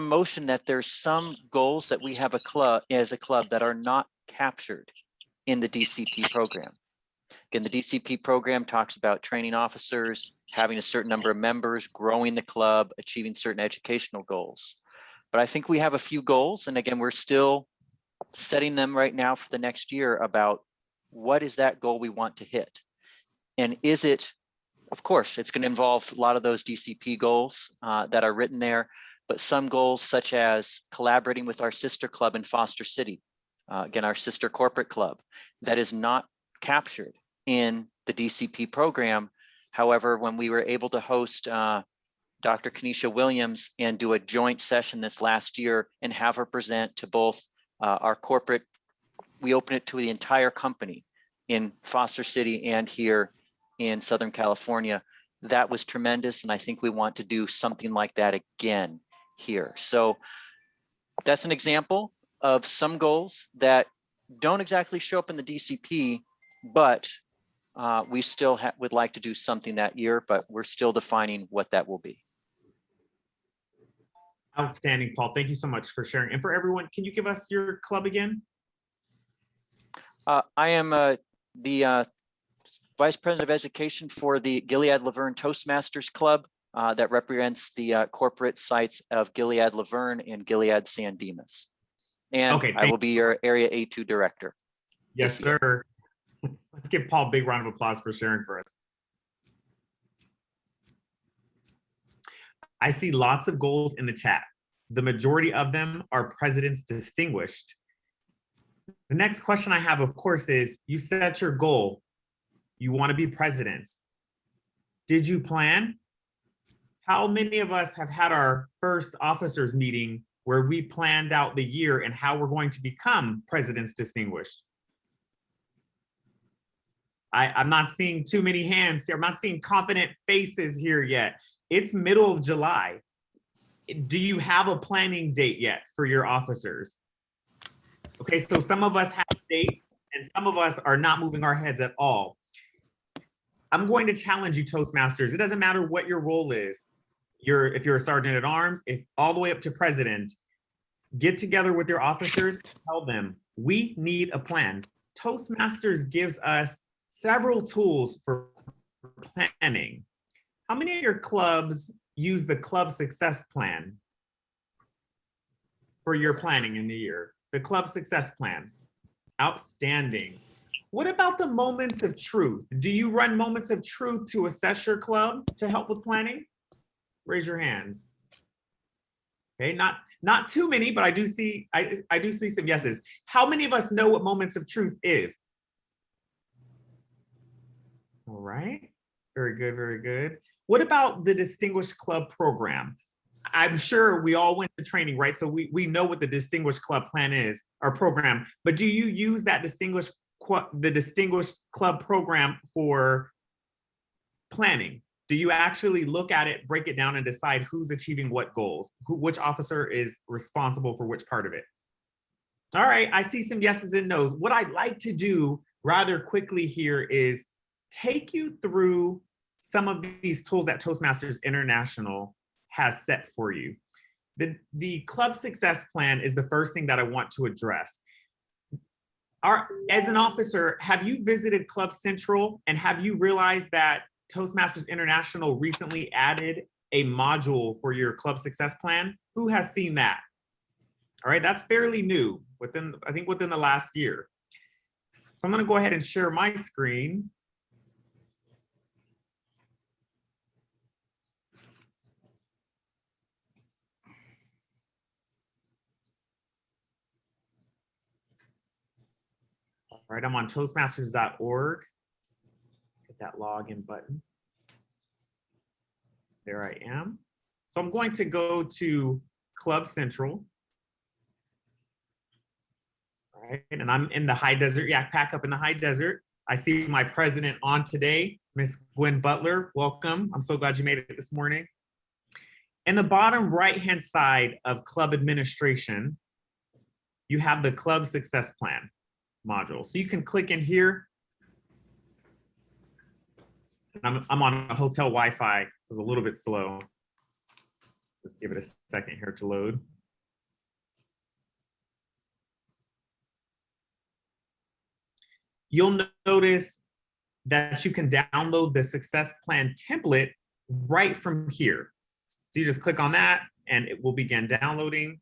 motion that there's some goals that we have as a club that are not captured in the DCP program. Again, the DCP program talks about training officers, having a certain number of members, growing the club, achieving certain educational goals. But I think we have a few goals, and again, we're still setting them right now for the next year about what is that goal we want to hit. And is it, of course, it's going to involve a lot of those DCP goals that are written there, but some goals such as collaborating with our sister club in Foster City, again, our sister corporate club, that is not captured in the DCP program. However, when we were able to host Dr. Kenesha Williams and do a joint session this last year and have her present to both our corporate, we opened it to the entire company in Foster City and here in Southern California. That was tremendous. And I think we want to do something like that again here. So that's an example of some goals that don't exactly show up in the DCP, but we still would like to do something that year, but we're still defining what that will be. Outstanding, Paul. Thank you so much for sharing. And for everyone, can you give us your club again? I am the Vice President of Education for the Gilead Laverne Toastmasters Club that represents the corporate sites of Gilead Laverne and Gilead San Dimas. And okay, I will be your Area A2 Director. Yes, sir. Let's give Paul a big round of applause for sharing for us. I see lots of goals in the chat. The majority of them are presidents distinguished. The next question I have, of course, is you set your goal. You want to be president. Did you plan? How many of us have had our first officers meeting where we planned out the year and how we're going to become presidents distinguished? I'm not seeing too many hands here. I'm not seeing confident faces here yet. It's middle of July. Do you have a planning date yet for your officers? Okay, so some of us have dates and some of us are not moving our heads at all. I'm going to challenge you, Toastmasters. It doesn't matter what your role is. If you're a sergeant at arms, if all the way up to president, get together with your officers, tell them, we need a plan. Toastmasters gives us several tools for planning. How many of your clubs use the club success plan for your planning in the year? The club success plan. Outstanding. What about the moments of truth? Do you run moments of truth to assess your club to help with planning? Raise your hands. Okay, not too many, but I do see some yeses. How many of us know what moments of truth is? All right, very good, very good. What about the Distinguished Club Program? I'm sure we all went to training, right? So we know what the Distinguished Club Plan is, our program, but do you use that Distinguished Club Program for planning? Do you actually look at it, break it down, and decide who's achieving what goals? Which officer is responsible for which part of it? All right, I see some yeses and nos. What I'd like to do rather quickly here is take you through some of these tools that Toastmasters International has set for you. The Club Success Plan is the first thing that I want to address. As an officer, have you visited Club Central and have you realized that Toastmasters International recently added a module for your Club Success Plan? Who has seen that? All right, that's fairly new, I think within the last year. So I'm gonna go ahead and share my screen. All right, I'm on toastmasters.org. Hit that login button. There I am. So I'm going to go to Club Central. All right, and I'm in the high desert, Yak Pack up in the high desert. I see my president on today, Miss Gwen Butler. Welcome. I'm so glad you made it this morning. In the bottom right-hand side of Club Administration, you have the Club Success Plan module. So you can click in here. I'm on a hotel Wi-Fi, so it's a little bit slow. Let's give it a second here to load. You'll notice that you can download the success plan template right from here. So you just click on that and it will begin downloading.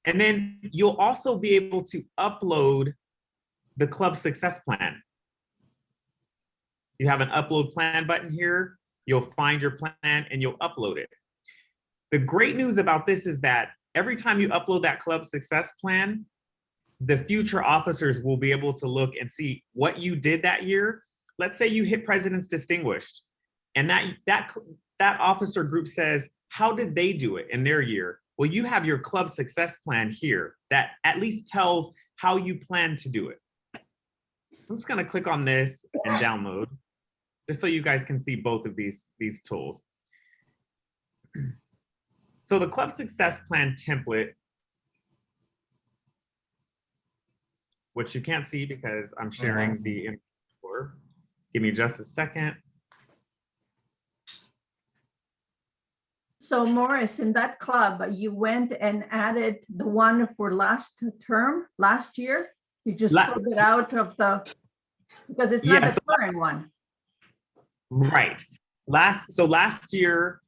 And then you'll also be able to upload the club success plan. You have an upload plan button here. You'll find your plan and you'll upload it. The great news about this is that every time you upload that club success plan, the future officers will be able to look and see what you did that year. Let's say you hit President's Distinguished, and that officer group says, how did they do it in their year? Well, you have your club success plan here that at least tells how you plan to do it. I'm just gonna click on this and download, just so you guys can see both of these tools. So the club success plan template, which you can't see because I'm sharing the image. Give me just a second. So Morris, in that club, you went and added the one for last year? You just pulled it out of because it's not the current one. Right. Last year,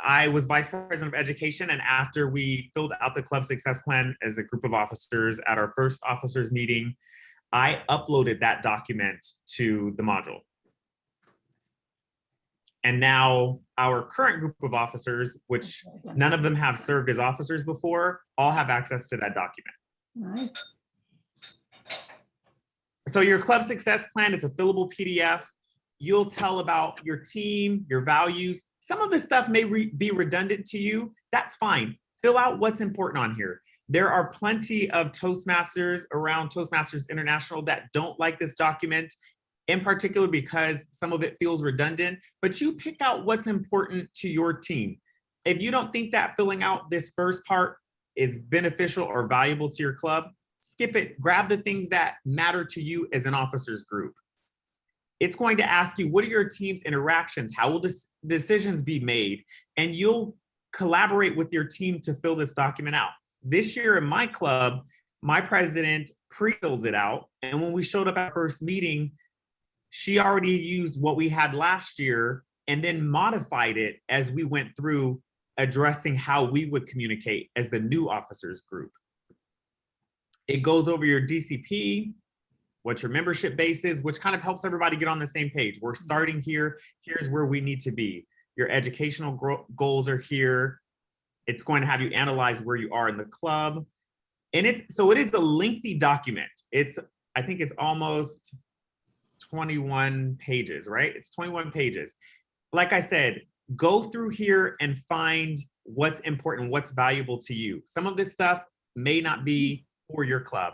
I was Vice President of Education, and after we filled out the Club Success Plan as a group of officers at our first officers meeting, I uploaded that document to the module. And now our current group of officers, which none of them have served as officers before, all have access to that document. Nice. So your Club Success Plan is a fillable PDF. You'll tell about your team, your values. Some of this stuff may be redundant to you. That's fine. fill out what's important on here. There are plenty of Toastmasters around Toastmasters International that don't like this document, in particular because some of it feels redundant, but you pick out what's important to your team. If you don't think that filling out this first part is beneficial or valuable to your club, skip it. Grab the things that matter to you as an officers group. It's going to ask you, what are your team's interactions? How will decisions be made? And you'll collaborate with your team to fill this document out. This year in my club, my president pre-filled it out. And when we showed up at our first meeting, she already used what we had last year and then modified it as we went through addressing how we would communicate as the new officers group. It goes over your DCP, what your membership base is, which kind of helps everybody get on the same page. We're starting here. Here's where we need to be. Your educational goals are here. It's going to have you analyze where you are in the club. And it is a lengthy document. I think it's almost 21 pages, right? It's 21 pages. Like I said, go through here and find what's important, what's valuable to you. Some of this stuff may not be for your club.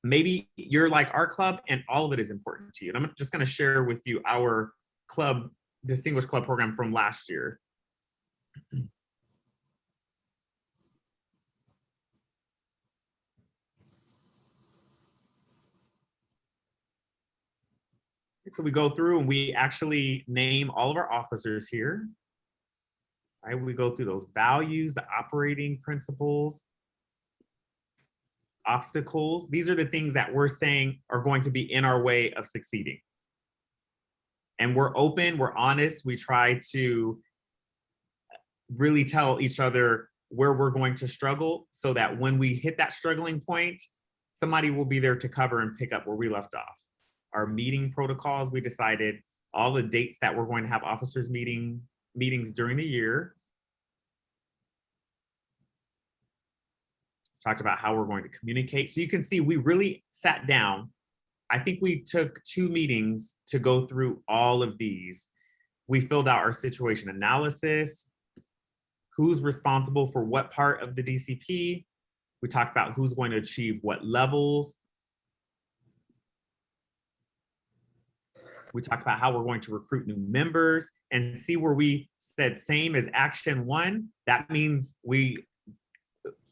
Maybe you're like our club and all of it is important to you. And I'm just going to share with you our club, Distinguished Club program from last year. So we go through and we actually name all of our officers here. Right? We go through those values, the operating principles, obstacles. These are the things that we're saying are going to be in our way of succeeding. And we're open, we're honest. We try to really tell each other where we're going to struggle so that when we hit that struggling point, somebody will be there to cover and pick up where we left off. Our meeting protocols, we decided all the dates that we're going to have officers meetings during the year. Talked about how we're going to communicate. So you can see we really sat down. I think we took 2 meetings to go through all of these. We filled out our situation analysis, who's responsible for what part of the DCP. We talked about who's going to achieve what levels. We talked about how we're going to recruit new members, and see where we said same as action 1. That means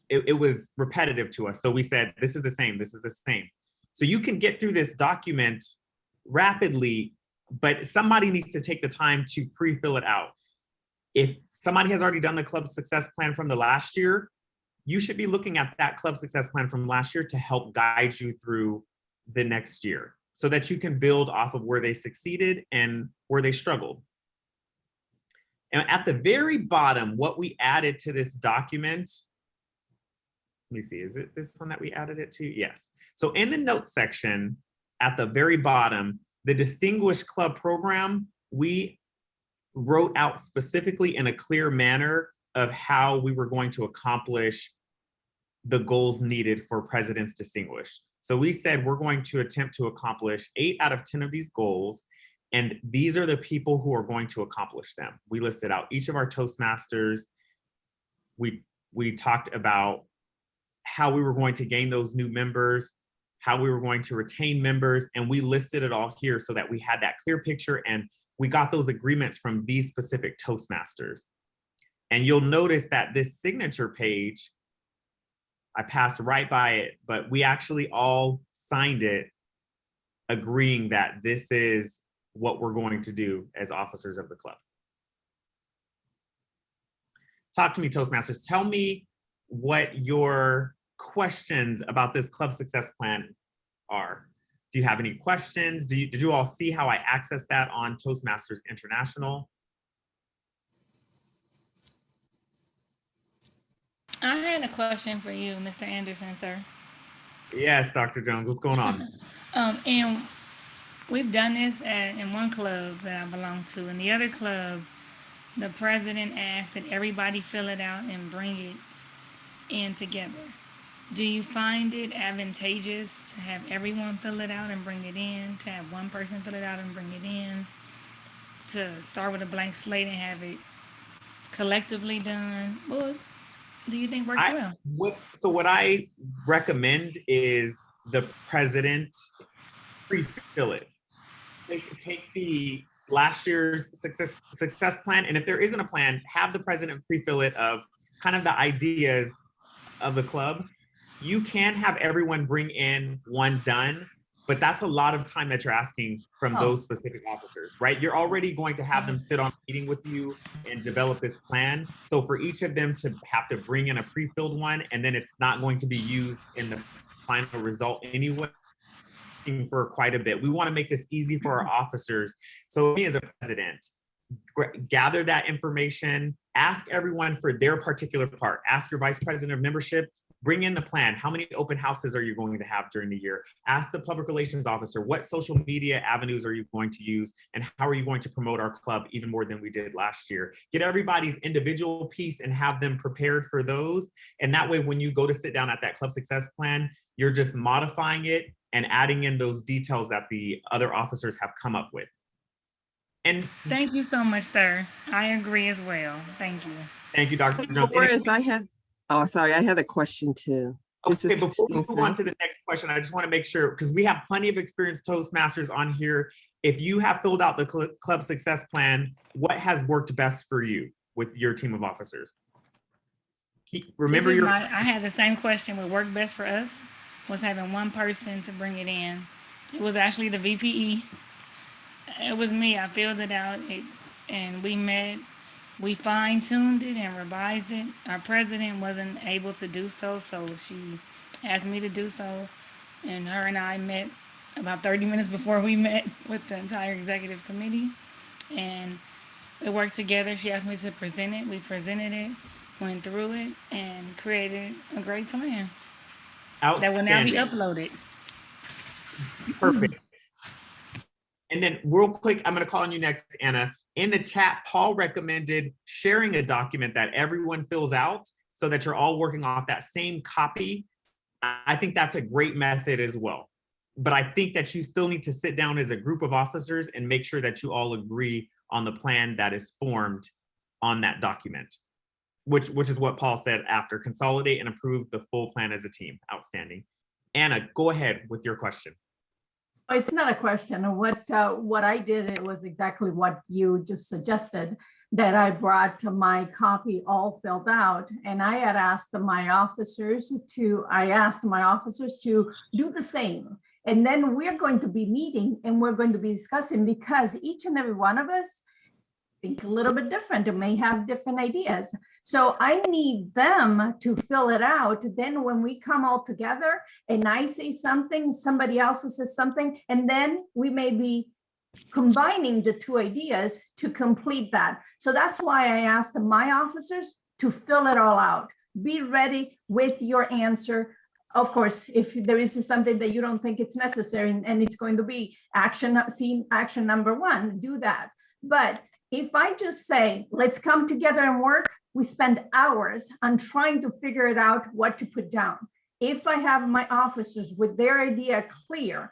it was repetitive to us. So we said, this is the same, this is the same. So you can get through this document rapidly, but somebody needs to take the time to pre-fill it out. If somebody has already done the club success plan from the last year, you should be looking at that club success plan from last year to help guide you through the next year, so that you can build off of where they succeeded and where they struggled. And at the very bottom, what we added to this document, let me see, is it this one that we added it to? Yes. So in the notes section, at the very bottom, the Distinguished Club program, we wrote out specifically in a clear manner of how we were going to accomplish the goals needed for President's Distinguished. So we said we're going to attempt to accomplish 8 out of 10 of these goals, and these are the people who are going to accomplish them. We listed out each of our Toastmasters. We talked about how we were going to gain those new members, how we were going to retain members, and we listed it all here so that we had that clear picture, and we got those agreements from these specific Toastmasters. And you'll notice that this signature page, I passed right by it, but we actually all signed it agreeing that this is what we're going to do as officers of the club. Talk to me, Toastmasters. Tell me what your questions about this club success plan are. Do you have any questions? Did you all see how I accessed that on Toastmasters International? I had a question for you, Mr. Anderson, sir. Yes, Dr. Jones, what's going on? And we've done this in one club that I belong to. In the other club, the president asked that everybody fill it out and bring it in together. Do you find it advantageous to have everyone fill it out and bring it in, to have one person fill it out and bring it in, to start with a blank slate and have it collectively done? Well, do you think works well? What I recommend is the president pre-fill it. Take the last year's success plan, and if there isn't a plan, have the president pre-fill it of kind of the ideas of the club. You can have everyone bring in one done, but that's a lot of time that you're asking from those specific officers, right? You're already going to have them sit on a meeting with you and develop this plan. So for each of them to have to bring in a pre-filled one, and then it's not going to be used in the final result anyway, for quite a bit. We want to make this easy for our officers. So me as a president, gather that information, ask everyone for their particular part. Ask your vice president of membership, bring in the plan. How many open houses are you going to have during the year? Ask the public relations officer, what social media avenues are you going to use? And how are you going to promote our club even more than we did last year? Get everybody's individual piece and have them prepared for those. And that way, when you go to sit down at that club success plan, you're just modifying it and adding in those details that the other officers have come up with. And thank you so much, sir. I agree as well. Thank you. Thank you, Dr. Jones. I had a question too. Okay, before we move on to the next question, I just want to make sure, because we have plenty of experienced Toastmasters on here. If you have filled out the club success plan, what has worked best for you with your team of officers? Remember I had the same question. What worked best for us was having one person to bring it in. It was actually the VPE. It was me. I filled it out, and we met. We fine-tuned it and revised it. Our president wasn't able to do so, so she asked me to do so. And her and I met about 30 minutes before we met with the entire executive committee. And we worked together. She asked me to present it. We presented it, went through it, and created a great plan that will now be uploaded. Perfect. And then real quick, I'm going to call on you next, Anna. In the chat, Paul recommended sharing a document that everyone fills out so that you're all working off that same copy. I think that's a great method as well. But I think that you still need to sit down as a group of officers and make sure that you all agree on the plan that is formed on that document, which is what Paul said after. Consolidate and approve the full plan as a team. Outstanding. Anna, go ahead with your question. It's not a question. What I did, it was exactly what you just suggested, that I brought my copy all filled out, and I had asked my officers to do the same. And then we're going to be meeting and we're going to be discussing, because each and every one of us think a little bit different and may have different ideas. So I need them to fill it out. Then when we come all together and I say something, somebody else says something, and then we may be combining the two ideas to complete that. So that's why I asked my officers to fill it all out. Be ready with your answer. Of course, if there is something that you don't think it's necessary and it's going to be action number one, do that. But if I just say, let's come together and work, we spend hours on trying to figure it out what to put down. If I have my officers with their idea clear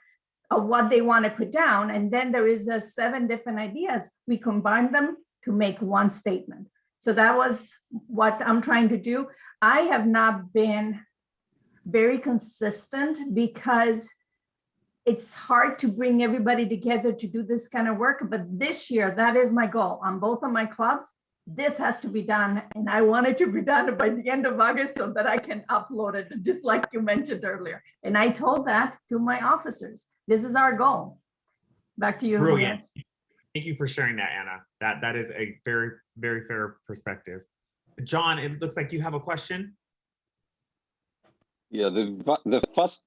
of what they want to put down, and then there is 7 different ideas, we combine them to make one statement. So that was what I'm trying to do. I have not been very consistent because it's hard to bring everybody together to do this kind of work. But this year, that is my goal on both of my clubs. This has to be done. And I want it to be done by the end of August so that I can upload it, just like you mentioned earlier. And I told that to my officers. This is our goal. Back to you. Brilliant. Yes. Thank you for sharing that, Anna. That is a very, very fair perspective. John, it looks like you have a question. Yeah, the first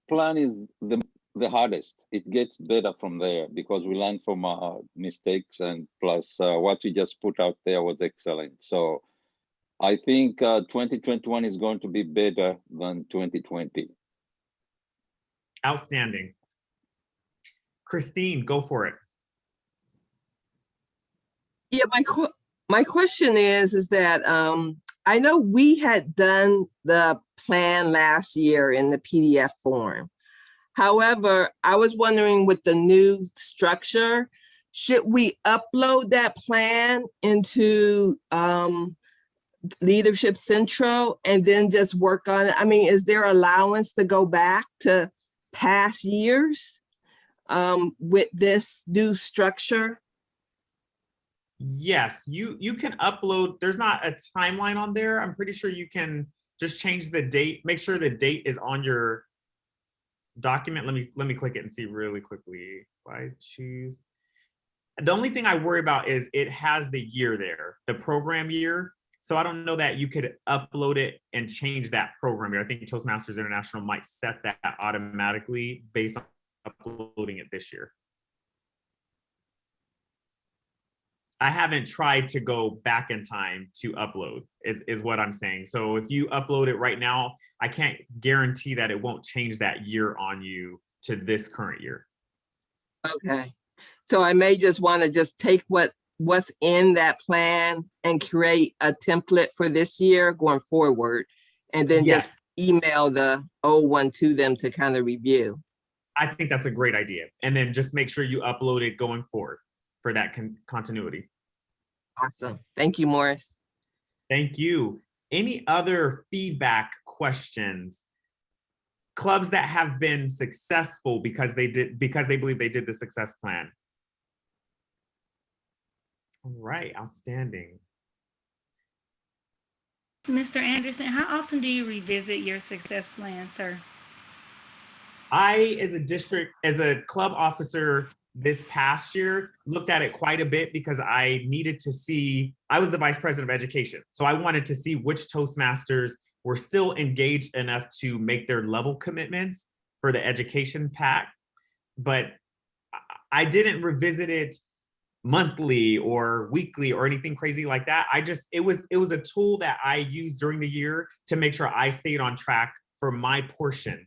plan is the hardest. It gets better from there because we learn from our mistakes, and plus what we just put out there was excellent. So I think 2021 is going to be better than 2020. Outstanding. Christine, go for it. Yeah, my question is that I know we had done the plan last year in the PDF form. However, I was wondering with the new structure, should we upload that plan into Leadership Central and then just work on it? I mean, is there allowance to go back to past years with this new structure? Yes, you can upload. There's not a timeline on there. I'm pretty sure you can just change the date. Make sure the date is on your document. Let me click it and see really quickly. Why choose? The only thing I worry about is it has the year there, the program year. So I don't know that you could upload it and change that program year. I think Toastmasters International might set that automatically based on uploading it this year. I haven't tried to go back in time to upload is what I'm saying. So if you upload it right now, I can't guarantee that it won't change that year on you to this current year. Okay. So I may just want to just take what's in that plan and create a template for this year going forward, and then Yes. just email the old one to them to kind of review. I think that's a great idea. And then just make sure you upload it going forward for that continuity. Awesome. Thank you, Morris. Thank you. Any other feedback questions? Clubs that have been successful because they believe they did the success plan. All right, outstanding. Mr. Anderson, how often do you revisit your success plan, sir? I, as a club officer this past year, looked at it quite a bit because I needed to see, I was the vice president of education. So I wanted to see which Toastmasters were still engaged enough to make their level commitments for the education pack. But I didn't revisit it monthly or weekly or anything crazy like that. It was a tool that I used during the year to make sure I stayed on track for my portion.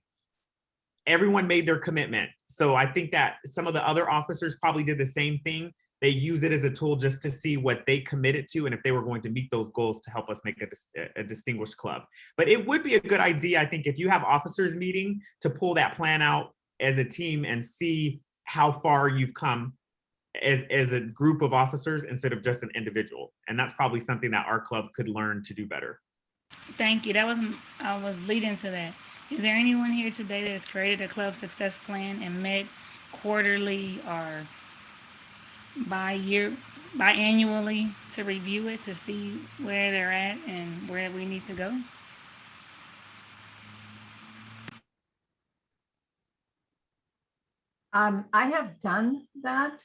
Everyone made their commitment. So I think that some of the other officers probably did the same thing. They use it as a tool just to see what they committed to and if they were going to meet those goals to help us make a distinguished club. But it would be a good idea, I think, if you have officers meeting, to pull that plan out as a team and see how far you've come as a group of officers instead of just an individual. And that's probably something that our club could learn to do better. Thank you. I was leading to that. Is there anyone here today that has created a club success plan and met quarterly or biannually to review it to see where they're at and where we need to go? I have done that,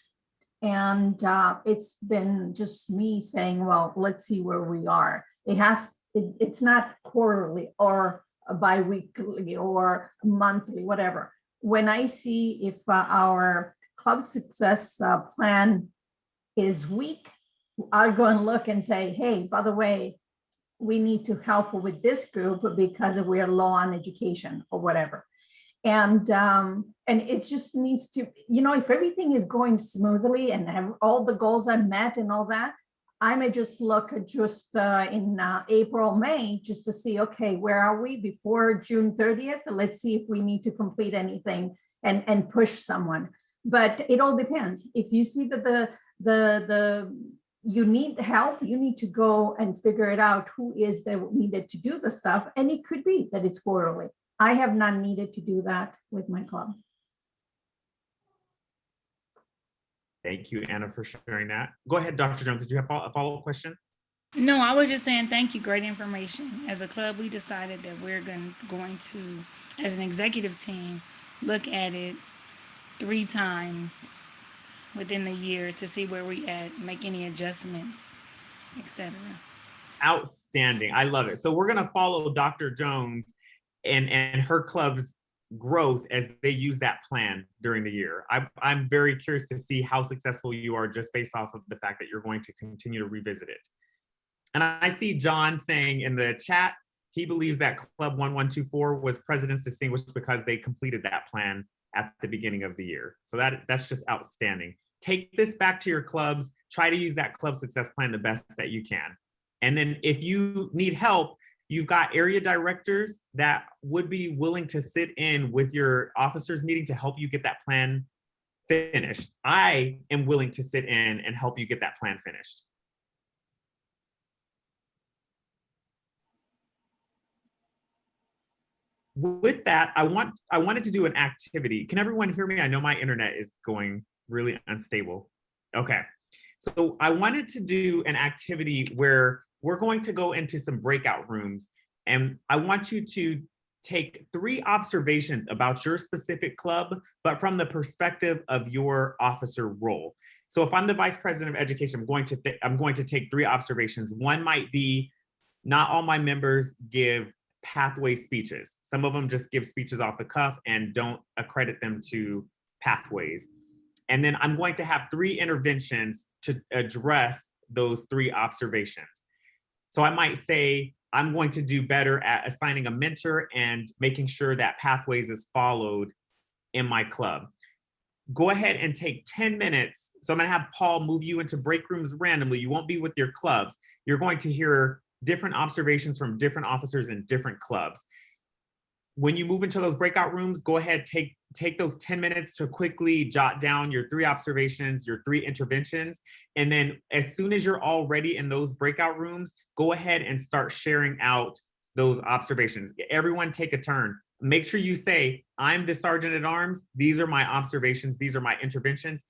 and it's been just me saying, well, let's see where we are. It's not quarterly or bi-weekly or monthly, whatever. When I see if our club success plan is weak, I'll go and look and say, hey, by the way, we need to help with this group because we are low on education or whatever. And it just needs to, if everything is going smoothly and have all the goals are met and all that, I may just look at in April, May, just to see, okay, where are we before June 30th? Let's see if we need to complete anything and push someone. But it all depends. If you see that you need help, you need to go and figure it out who is that needed to do the stuff. And it could be that it's quarterly. I have not needed to do that with my club. Thank you, Anna, for sharing that. Go ahead, Dr. Jones. Did you have a follow-up question? No, I was just saying thank you. Great information. As a club, we decided that we're going to, as an executive team, look at it 3 times within the year to see where we at, make any adjustments, etc. Outstanding. I love it. So we're going to follow Dr. Jones and her club's growth as they use that plan during the year. I'm very curious to see how successful you are just based off of the fact that you're going to continue to revisit it. And I see John saying in the chat, he believes that Club 1124 was President's Distinguished because they completed that plan at the beginning of the year. So that's just outstanding. Take this back to your clubs, try to use that club success plan the best that you can. And then if you need help, you've got area directors that would be willing to sit in with your officers meeting to help you get that plan finished. I am willing to sit in and help you get that plan finished. with that, I wanted to do an activity. Can everyone hear me? I know my internet is going really unstable. Okay. So I wanted to do an activity where we're going to go into some breakout rooms, and I want you to take 3 observations about your specific club, but from the perspective of your officer role. So if I'm the vice president of education, I'm going to take 3 observations. One might be, not all my members give pathway speeches. Some of them just give speeches off the cuff and don't accredit them to pathways. And then I'm going to have 3 interventions to address those 3 observations. So I might say, I'm going to do better at assigning a mentor and making sure that pathways is followed in my club. Go ahead and take 10 minutes. So I'm gonna have Paul move you into break rooms randomly. You won't be with your clubs. You're going to hear different observations from different officers in different clubs. When you move into those breakout rooms, go ahead, take those 10 minutes to quickly jot down your 3 observations, your 3 interventions. And then as soon as you're all ready in those breakout rooms, go ahead and start sharing out those observations. Everyone take a turn. Make sure you say, I'm the sergeant at arms. These are my observations. These are my interventions.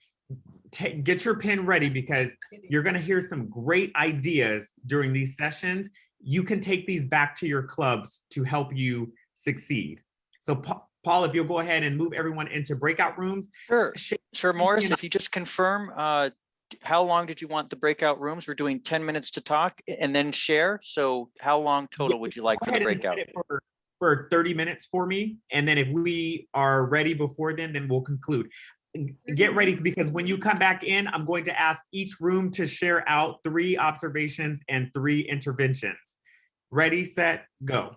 Get your pen ready, because you're going to hear some great ideas during these sessions. You can take these back to your clubs to help you succeed. So Paul, if you'll go ahead and move everyone into breakout rooms. Sure, Morris, if you just confirm, how long did you want the breakout rooms? We're doing 10 minutes to talk and then share. So how long total would you like for the breakout? For 30 minutes for me. And then if we are ready before then we'll conclude. Get ready, because when you come back in, I'm going to ask each room to share out 3 observations and 3 interventions. Ready, set, go.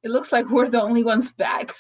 It looks like we're the only ones back.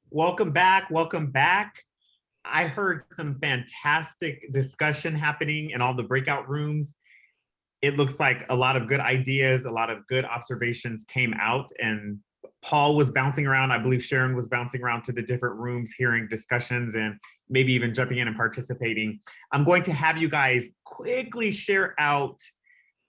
Welcome back. Welcome back. I heard some fantastic discussion happening in all the breakout rooms. It looks like a lot of good ideas, a lot of good observations came out, and Paul was bouncing around. I believe Sharon was bouncing around to the different rooms, hearing discussions and maybe even jumping in and participating. I'm going to have you guys quickly share out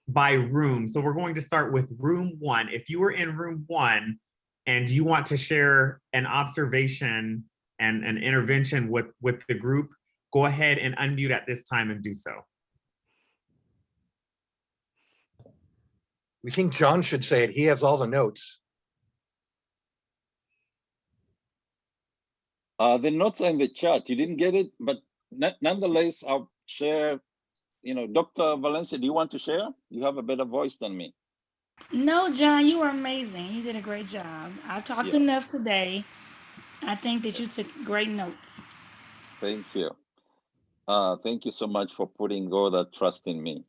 by room. So we're going to start with room 1. If you were in room 1 and you want to share an observation and an intervention with the group, go ahead and unmute at this time and do so. We think John should say it. He has all the notes. The notes are in the chat. You didn't get it, but nonetheless, I'll share. Dr. Valencia, do you want to share? You have a better voice than me. No, John, you were amazing. You did a great job. I talked enough today. I think that you took great notes. Thank you. Thank you so much for putting all that trust in me.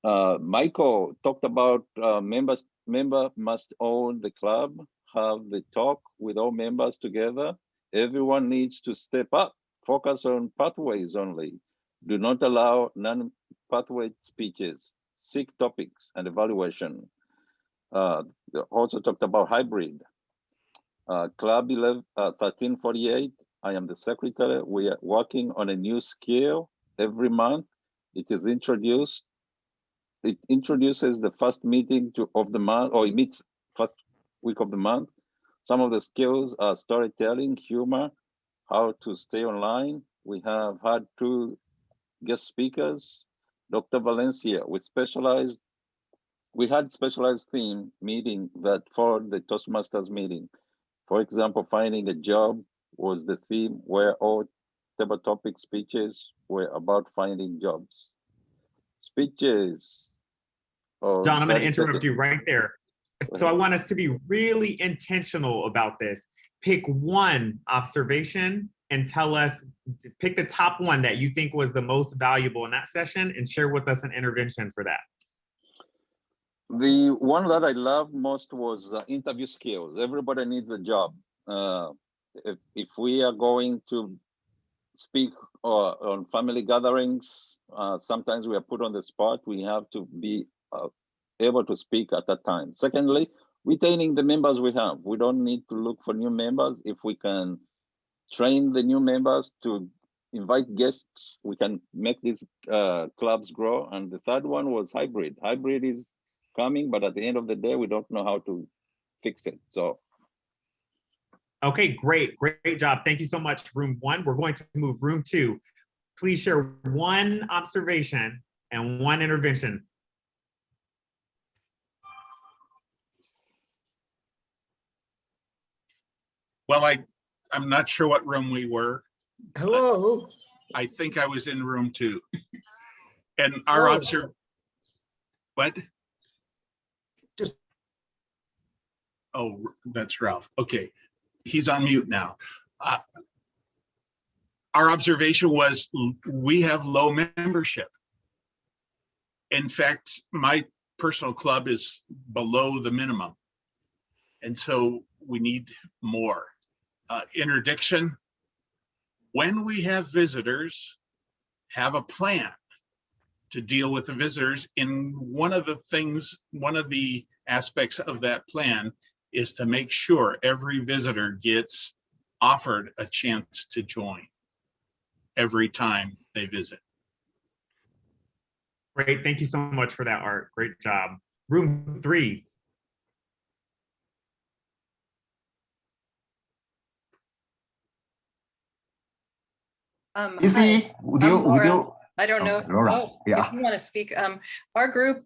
Michael talked about member must own the club, have the talk with all members together. Everyone needs to step up, focus on pathways only. Do not allow non-pathway speeches, seek topics and evaluation. Also talked about hybrid. Club 1348, I am the secretary. We are working on a new skill every month. It introduces the first meeting of the month, or it meets first week of the month. Some of the skills are storytelling, humor, how to stay online. We have had 2 guest speakers. Dr. Valencia, we had specialized theme meeting that followed the Toastmasters meeting. For example, finding a job was the theme, where all table topic speeches were about finding jobs. Speeches. John, I'm going to interrupt you right there. So I want us to be really intentional about this. Pick one observation and tell us, pick the top one that you think was the most valuable in that session and share with us an intervention for that. The one that I loved most was interview skills. Everybody needs a job. If we are going to speak on family gatherings. Sometimes we are put on the spot. We have to be able to speak at that time. Secondly, retaining the members we have. We don't need to look for new members. If we can train the new members to invite guests, we can make these clubs grow. And the third one was hybrid. Hybrid is coming, but at the end of the day, we don't know how to fix it. So. Okay, great job. Thank you so much, room 1. We're going to move room 2. Please share one observation and one intervention. Well, I'm not sure what room we were. Hello. I think I was in room 2. And our what? Just. Oh, that's Ralph. Okay, he's on mute now. Our observation was we have low membership. In fact, my personal club is below the minimum. And so we need more. Interdiction, when we have visitors, have a plan to deal with the visitors. In one of the aspects of that plan is to make sure every visitor gets offered a chance to join every time they visit. Great, thank you so much for that, Art. Great job. Room 3. Easy, with you. I don't know. Laura, Oh, yeah. if you want to speak, our group,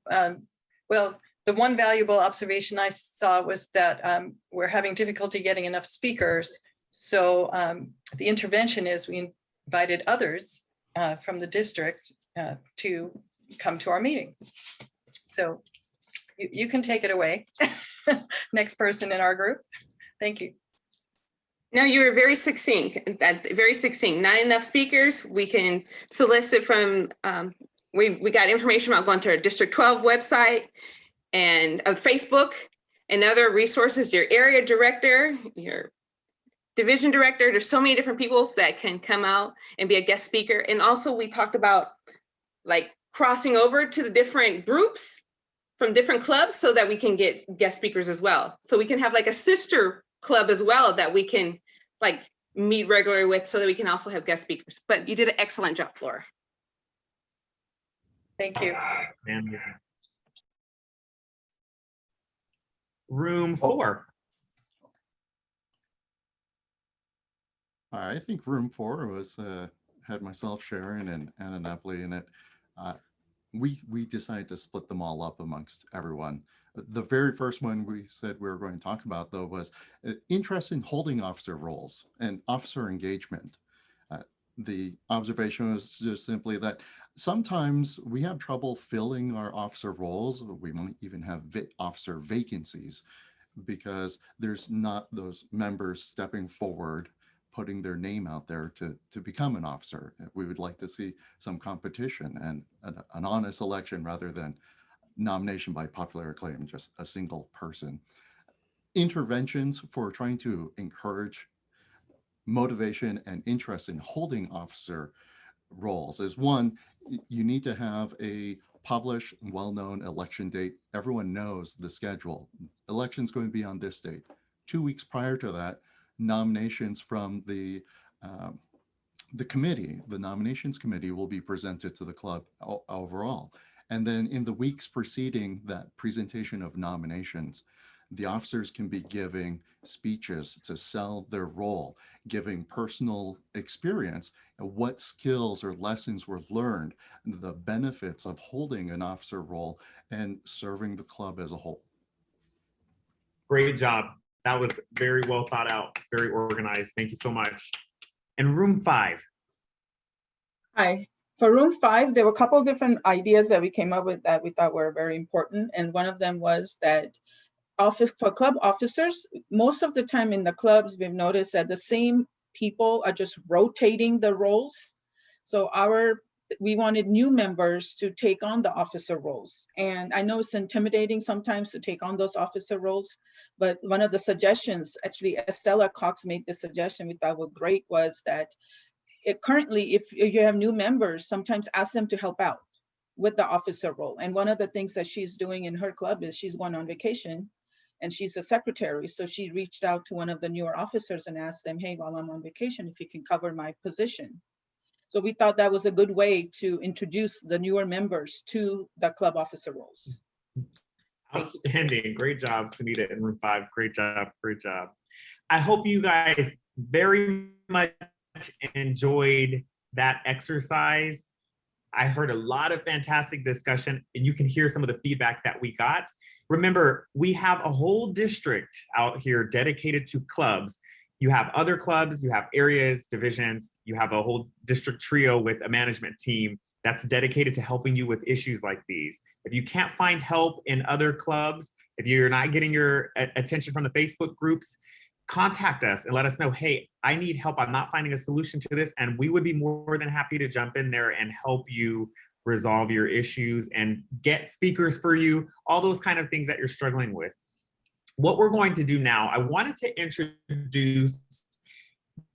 well, the one valuable observation I saw was that we're having difficulty getting enough speakers. So the intervention is we invited others from the district to come to our meetings. So you can take it away. Next person in our group. Thank you. No, you were very succinct. That's very succinct. Not enough speakers. We can solicit from, we got information about going to our District 12 website and Facebook and other resources, your area director, your division director. There's so many different people that can come out and be a guest speaker. And also we talked about like crossing over to the different groups from different clubs so that we can get guest speakers as well. So we can have like a sister club as well that we can like meet regularly with so that we can also have guest speakers. But you did an excellent job, Laura. Thank you. And room 4. I think room 4 was had myself, Sharon, and Anna Napoli in it. We decided to split them all up amongst everyone. The very first one we said we were going to talk about, though, was interest in holding officer roles and officer engagement. The observation was just simply that sometimes we have trouble filling our officer roles. We might even have officer vacancies because there's not those members stepping forward, putting their name out there to become an officer. We would like to see some competition and an honest election rather than nomination by popular acclaim, just a single person. Interventions for trying to encourage motivation and interest in holding officer roles is one, you need to have a published, well-known election date. Everyone knows the schedule. Election's going to be on this date. 2 weeks prior to that, nominations from the committee, the nominations committee, will be presented to the club overall. And then in the weeks preceding that presentation of nominations, the officers can be giving speeches to sell their role, giving personal experience, what skills or lessons were learned, the benefits of holding an officer role and serving the club as a whole. Great job. That was very well thought out, very organized. Thank you so much. And room 5. Hi. For room 5, there were a couple of different ideas that we came up with that we thought were very important. And one of them was that for club officers, most of the time in the clubs, we've noticed that the same people are just rotating the roles. So we wanted new members to take on the officer roles. And I know it's intimidating sometimes to take on those officer roles, but one of the suggestions, actually Estella Cox made the suggestion we thought was great, was that currently, if you have new members, sometimes ask them to help out with the officer role. And one of the things that she's doing in her club is she's going on vacation and she's a secretary. So she reached out to one of the newer officers and asked them, hey, while I'm on vacation, if you can cover my position. So we thought that was a good way to introduce the newer members to the club officer roles. Outstanding. Great job, Sunita in room 5. Great job. Great job. I hope you guys very much enjoyed that exercise. I heard a lot of fantastic discussion, and you can hear some of the feedback that we got. Remember, we have a whole district out here dedicated to clubs. You have other clubs, you have areas, divisions, you have a whole district trio with a management team that's dedicated to helping you with issues like these. If you can't find help in other clubs, if you're not getting your attention from the Facebook groups, contact us and let us know, hey, I need help. I'm not finding a solution to this. And we would be more than happy to jump in there and help you resolve your issues and get speakers for you, all those kind of things that you're struggling with. What we're going to do now, I wanted to introduce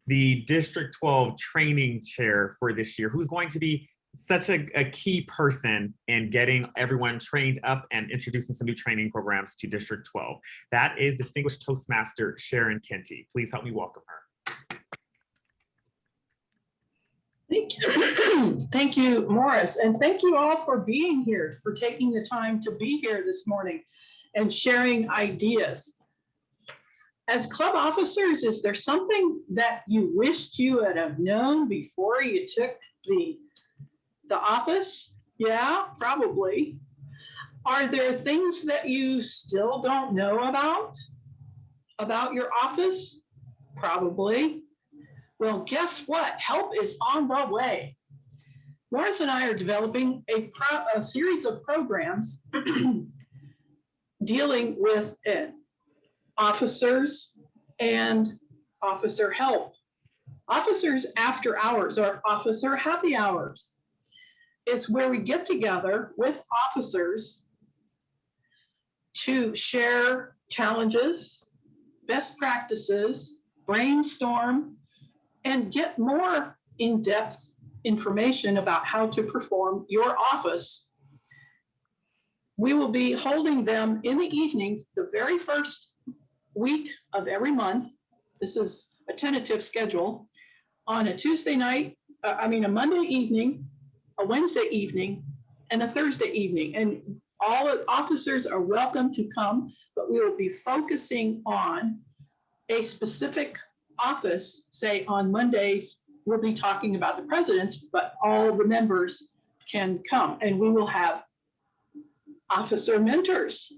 the District 12 training chair for this year, who's going to be such a key person in getting everyone trained up and introducing some new training programs to District 12. That is Distinguished Toastmaster Sharon Kenty. Please help me welcome her. Thank you. Thank you, Morris. And thank you all for being here, for taking the time to be here this morning and sharing ideas. As club officers, is there something that you wished you would have known before you took the office? Yeah, probably. Are there things that you still don't know about your office? Probably. Well, guess what? Help is on the way. Morris and I are developing a series of programs dealing with officers and officer help. Officers after hours or officer happy hours is where we get together with officers to share challenges, best practices, brainstorm, and get more in-depth information about how to perform your office. We will be holding them in the evenings, the very first week of every month. This is a tentative schedule, on a Tuesday night, a Monday evening, a Wednesday evening, and a Thursday evening. And all officers are welcome to come, but we will be focusing on a specific office. Say on Mondays, we'll be talking about the presidents, but all the members can come. And we will have officer mentors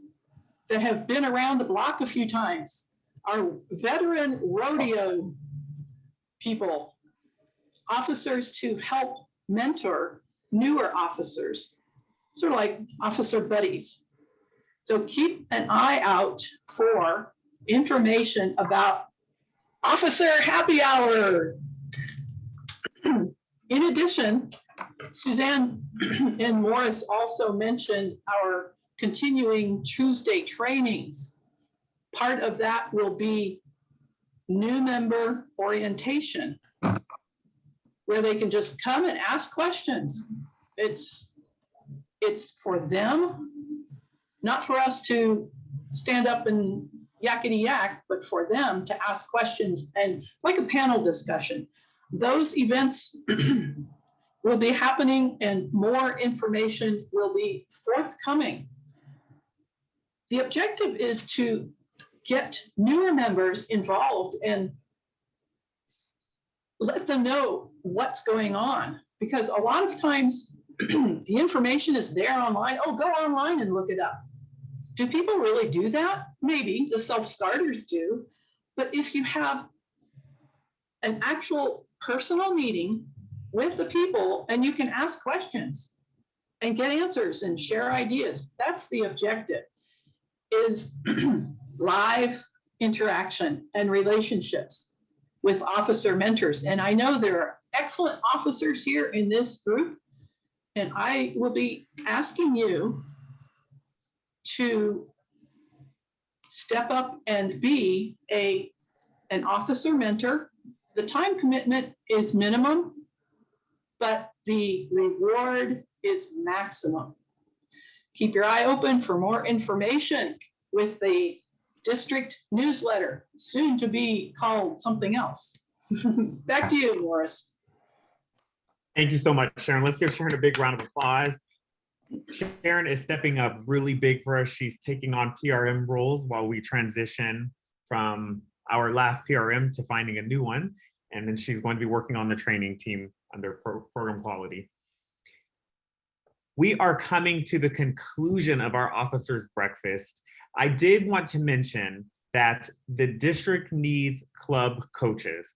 that have been around the block a few times, our veteran rodeo people, officers to help mentor newer officers, sort of like officer buddies. So keep an eye out for information about Officer Happy Hour. In addition, Suzanne and Morris also mentioned our continuing Tuesday trainings. Part of that will be new member orientation, where they can just come and ask questions. It's for them, not for us to stand up and yakety yak, but for them to ask questions and like a panel discussion. Those events will be happening and more information will be forthcoming. The objective is to get newer members involved and let them know what's going on, because a lot of times the information is there online. Oh, go online and look it up. Do people really do that? Maybe the self-starters do, but if you have an actual personal meeting with the people and you can ask questions and get answers and share ideas, that's the objective, is live interaction and relationships with officer mentors. And I know there are excellent officers here in this group, and I will be asking you to step up and be an officer mentor the time commitment is minimum, but the reward is maximum. Keep your eye open for more information with the district newsletter, soon to be called something else. Back to you, Morris. Thank you so much, Sharon. Let's give Sharon a big round of applause. Sharon is stepping up really big for us. She's taking on PRM roles while we transition from our last PRM to finding a new one. And then she's going to be working on the training team under program quality. We are coming to the conclusion of our officers' breakfast. I did want to mention that the district needs club coaches.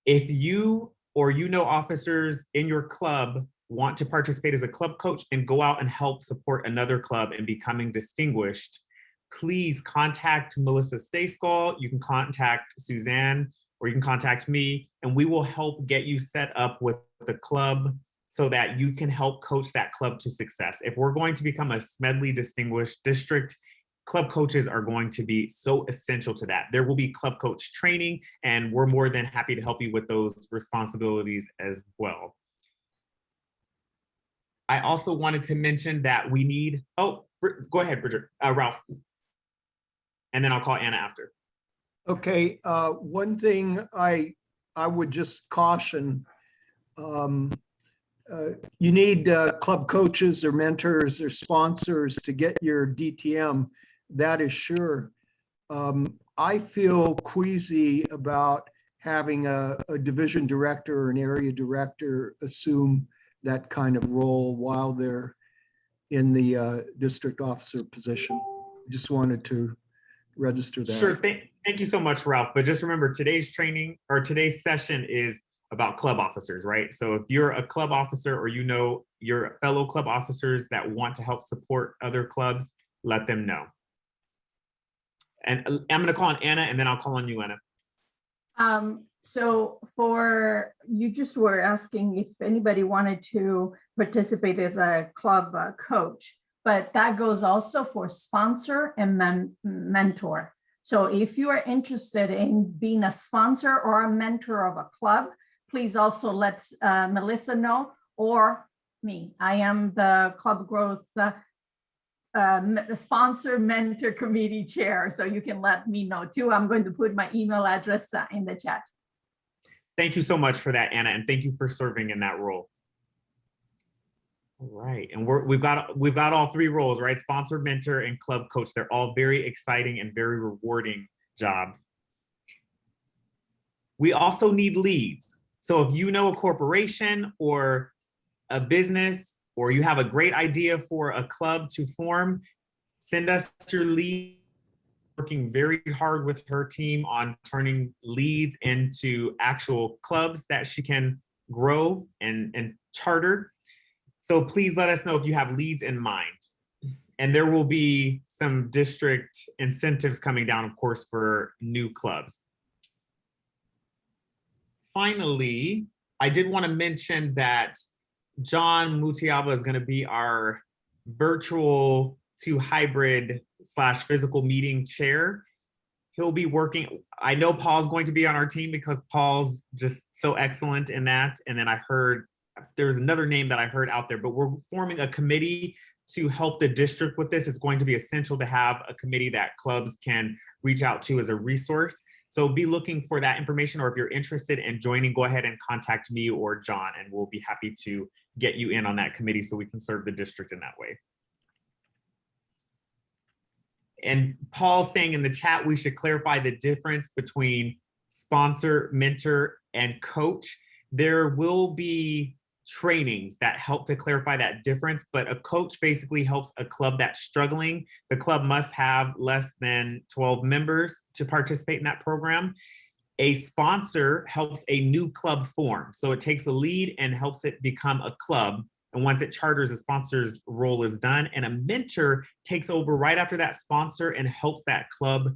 If you or you know officers in your club want to participate as a club coach and go out and help support another club in becoming distinguished, please contact Melissa Stayskull. You can contact Suzanne, or you can contact me, and we will help get you set up with the club so that you can help coach that club to success. If we're going to become a Smedley Distinguished District, club coaches are going to be so essential to that. There will be club coach training, and we're more than happy to help you with those responsibilities as well. I also wanted to mention that we need, oh, go ahead, Bridget, Ralph. And then I'll call Anna after. Okay, one thing I would just caution, you need club coaches or mentors or sponsors to get your DTM, that is sure. I feel queasy about having a division director or an area director assume that kind of role while they're in the district officer position. Just wanted to register that. Sure, thank you so much, Ralph. But just remember, today's training or today's session is about club officers, right? So if you're a club officer or you know your fellow club officers that want to help support other clubs, let them know. And I'm gonna call on Anna and then I'll call on you, Anna. So for, you just were asking if anybody wanted to participate as a club coach, but that goes also for sponsor and mentor. So if you are interested in being a sponsor or a mentor of a club, please also let Melissa know, or me. I am the club growth sponsor mentor committee chair, so you can let me know too. I'm going to put my email address in the chat. Thank you so much for that, Anna, and thank you for serving in that role. All right, and we've got all three roles, right? Sponsor, mentor, and club coach. They're all very exciting and very rewarding jobs. We also need leads. So if you know a corporation or a business, or you have a great idea for a club to form, send us your lead. Working very hard with her team on turning leads into actual clubs that she can grow and charter. So please let us know if you have leads in mind. And there will be some district incentives coming down, of course, for new clubs. Finally, I did want to mention that John Mutiaba is going to be our virtual to hybrid / physical meeting chair. He'll be working, I know Paul's going to be on our team because Paul's just so excellent in that. And then I heard, there's another name that I heard out there, but we're forming a committee to help the district with this. It's going to be essential to have a committee that clubs can reach out to as a resource. So be looking for that information, or if you're interested in joining, go ahead and contact me or John, and we'll be happy to get you in on that committee so we can serve the district in that way. And Paul's saying in the chat, we should clarify the difference between sponsor, mentor, and coach. There will be trainings that help to clarify that difference, but a coach basically helps a club that's struggling. The club must have less than 12 members to participate in that program. A sponsor helps a new club form. So it takes a lead and helps it become a club. And once it charters, the sponsor's role is done. And a mentor takes over right after that sponsor and helps that club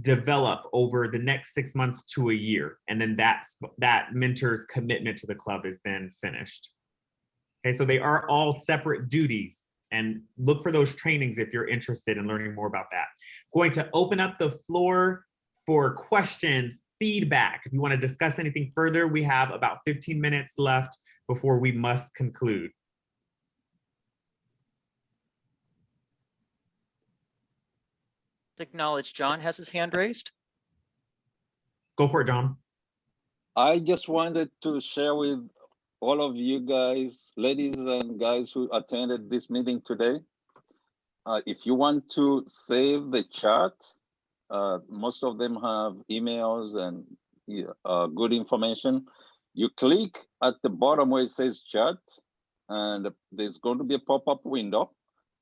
develop over the next 6 months to a year. And then that mentor's commitment to the club is then finished. Okay, so they are all separate duties, and look for those trainings if you're interested in learning more about that. Going to open up the floor for questions feedback. If you want to discuss anything further, we have about 15 minutes left before we must conclude. Acknowledge John has his hand raised. Go for it, John. I just wanted to share with all of you guys, ladies and guys who attended this meeting today. If you want to save the chat, most of them have emails and good information. You click at the bottom where it says chat, and there's going to be a pop-up window.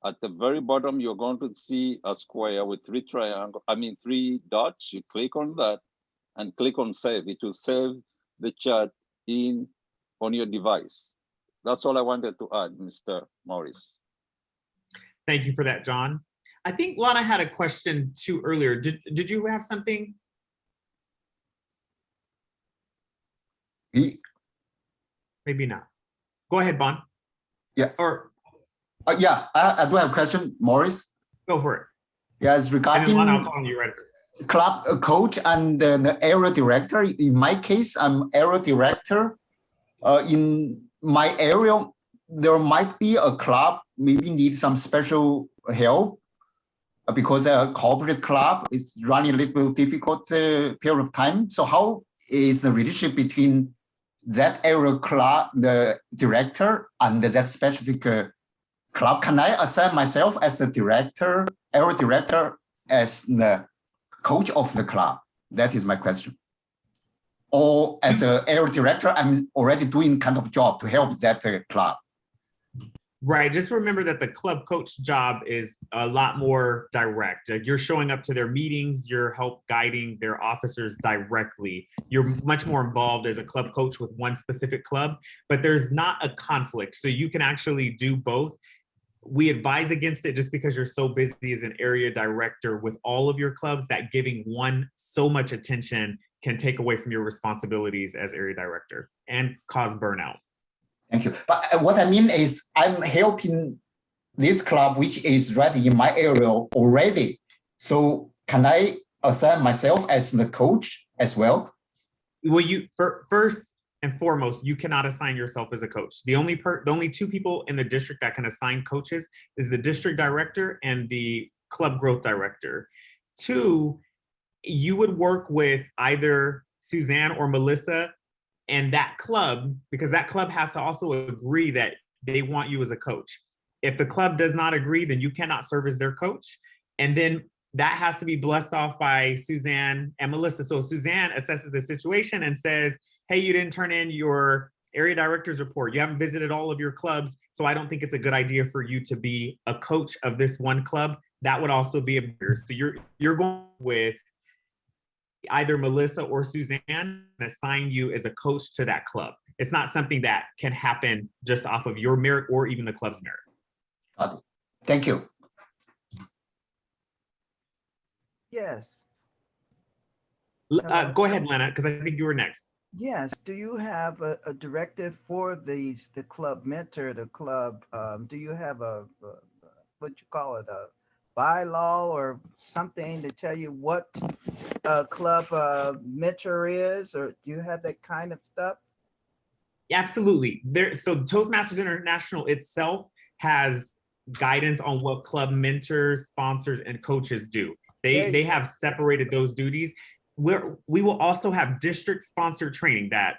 At the very bottom, you're going to see a square with three dots. You click on that and click on save. It will save the chat on your device. That's all I wanted to add, Mr. Morris. Thank you for that, John. I think Lana had a question too earlier. Did you have something? Maybe not. Go ahead, Bon. Yeah. Or yeah, I do have a question, Morris. Go for it. Yeah, it's regarding Lana, I'll call you right. Club coach and the area director. In my case, I'm area director. In my area, there might be a club maybe need some special help because a corporate club is running a little bit difficult period of time. So how is the relationship between that area club, the director, and that specific club? Can I assign myself as the director, area director, as the coach of the club? That is my question. Or as an area director, I'm already doing kind of job to help that club. Right. Just remember that the club coach job is a lot more direct. You're showing up to their meetings, you're help guiding their officers directly. You're much more involved as a club coach with one specific club, but there's not a conflict. So you can actually do both. We advise against it just because you're so busy as an area director with all of your clubs that giving one so much attention can take away from your responsibilities as area director and cause burnout. Thank you. But what I mean is I'm helping this club, which is right in my area already. So can I assign myself as the coach as well? Well, first and foremost, you cannot assign yourself as a coach. The only two people in the district that can assign coaches is the district director and the club growth director. Two, you would work with either Suzanne or Melissa and that club, because that club has to also agree that they want you as a coach. If the club does not agree, then you cannot serve as their coach. And then that has to be blessed off by Suzanne and Melissa. So Suzanne assesses the situation and says, hey, you didn't turn in your area director's report. You haven't visited all of your clubs. So I don't think it's a good idea for you to be a coach of this one club. That would also be a barrier. So you're going with either Melissa or Suzanne and assign you as a coach to that club. It's not something that can happen just off of your merit or even the club's merit. Got it. Thank you. Yes. Go ahead, Lena, because I think you were next. Yes. Do you have a directive for the club mentor, the club? Do you have a what you call it, a bylaw or something to tell you what a club mentor is, or do you have that kind of stuff? Absolutely. So Toastmasters International itself has guidance on what club mentors, sponsors, and coaches do. They have separated those duties. We will also have district sponsored training that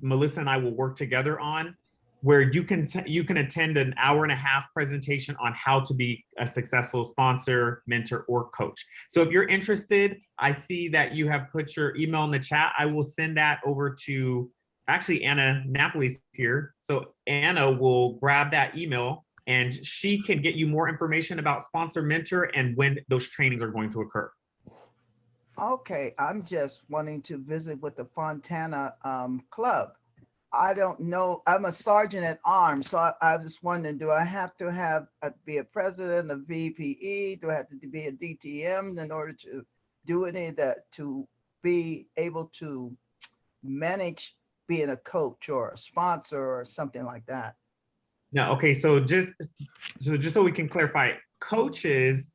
Melissa and I will work together on, where you can attend an hour-and-a-half presentation on how to be a successful sponsor, mentor, or coach. So if you're interested, I see that you have put your email in the chat. I will send that over to, actually Anna Napoli's here. So Anna will grab that email and she can get you more information about sponsor, mentor, and when those trainings are going to occur. Okay, I'm just wanting to visit with the Fontana club. I don't know. I'm a sergeant at arms, so I was wondering, do I have to be a president of VPE? Do I have to be a DTM in order to do any of that, to be able to manage being a coach or a sponsor or something like that? No, okay, so just so we can clarify, coaches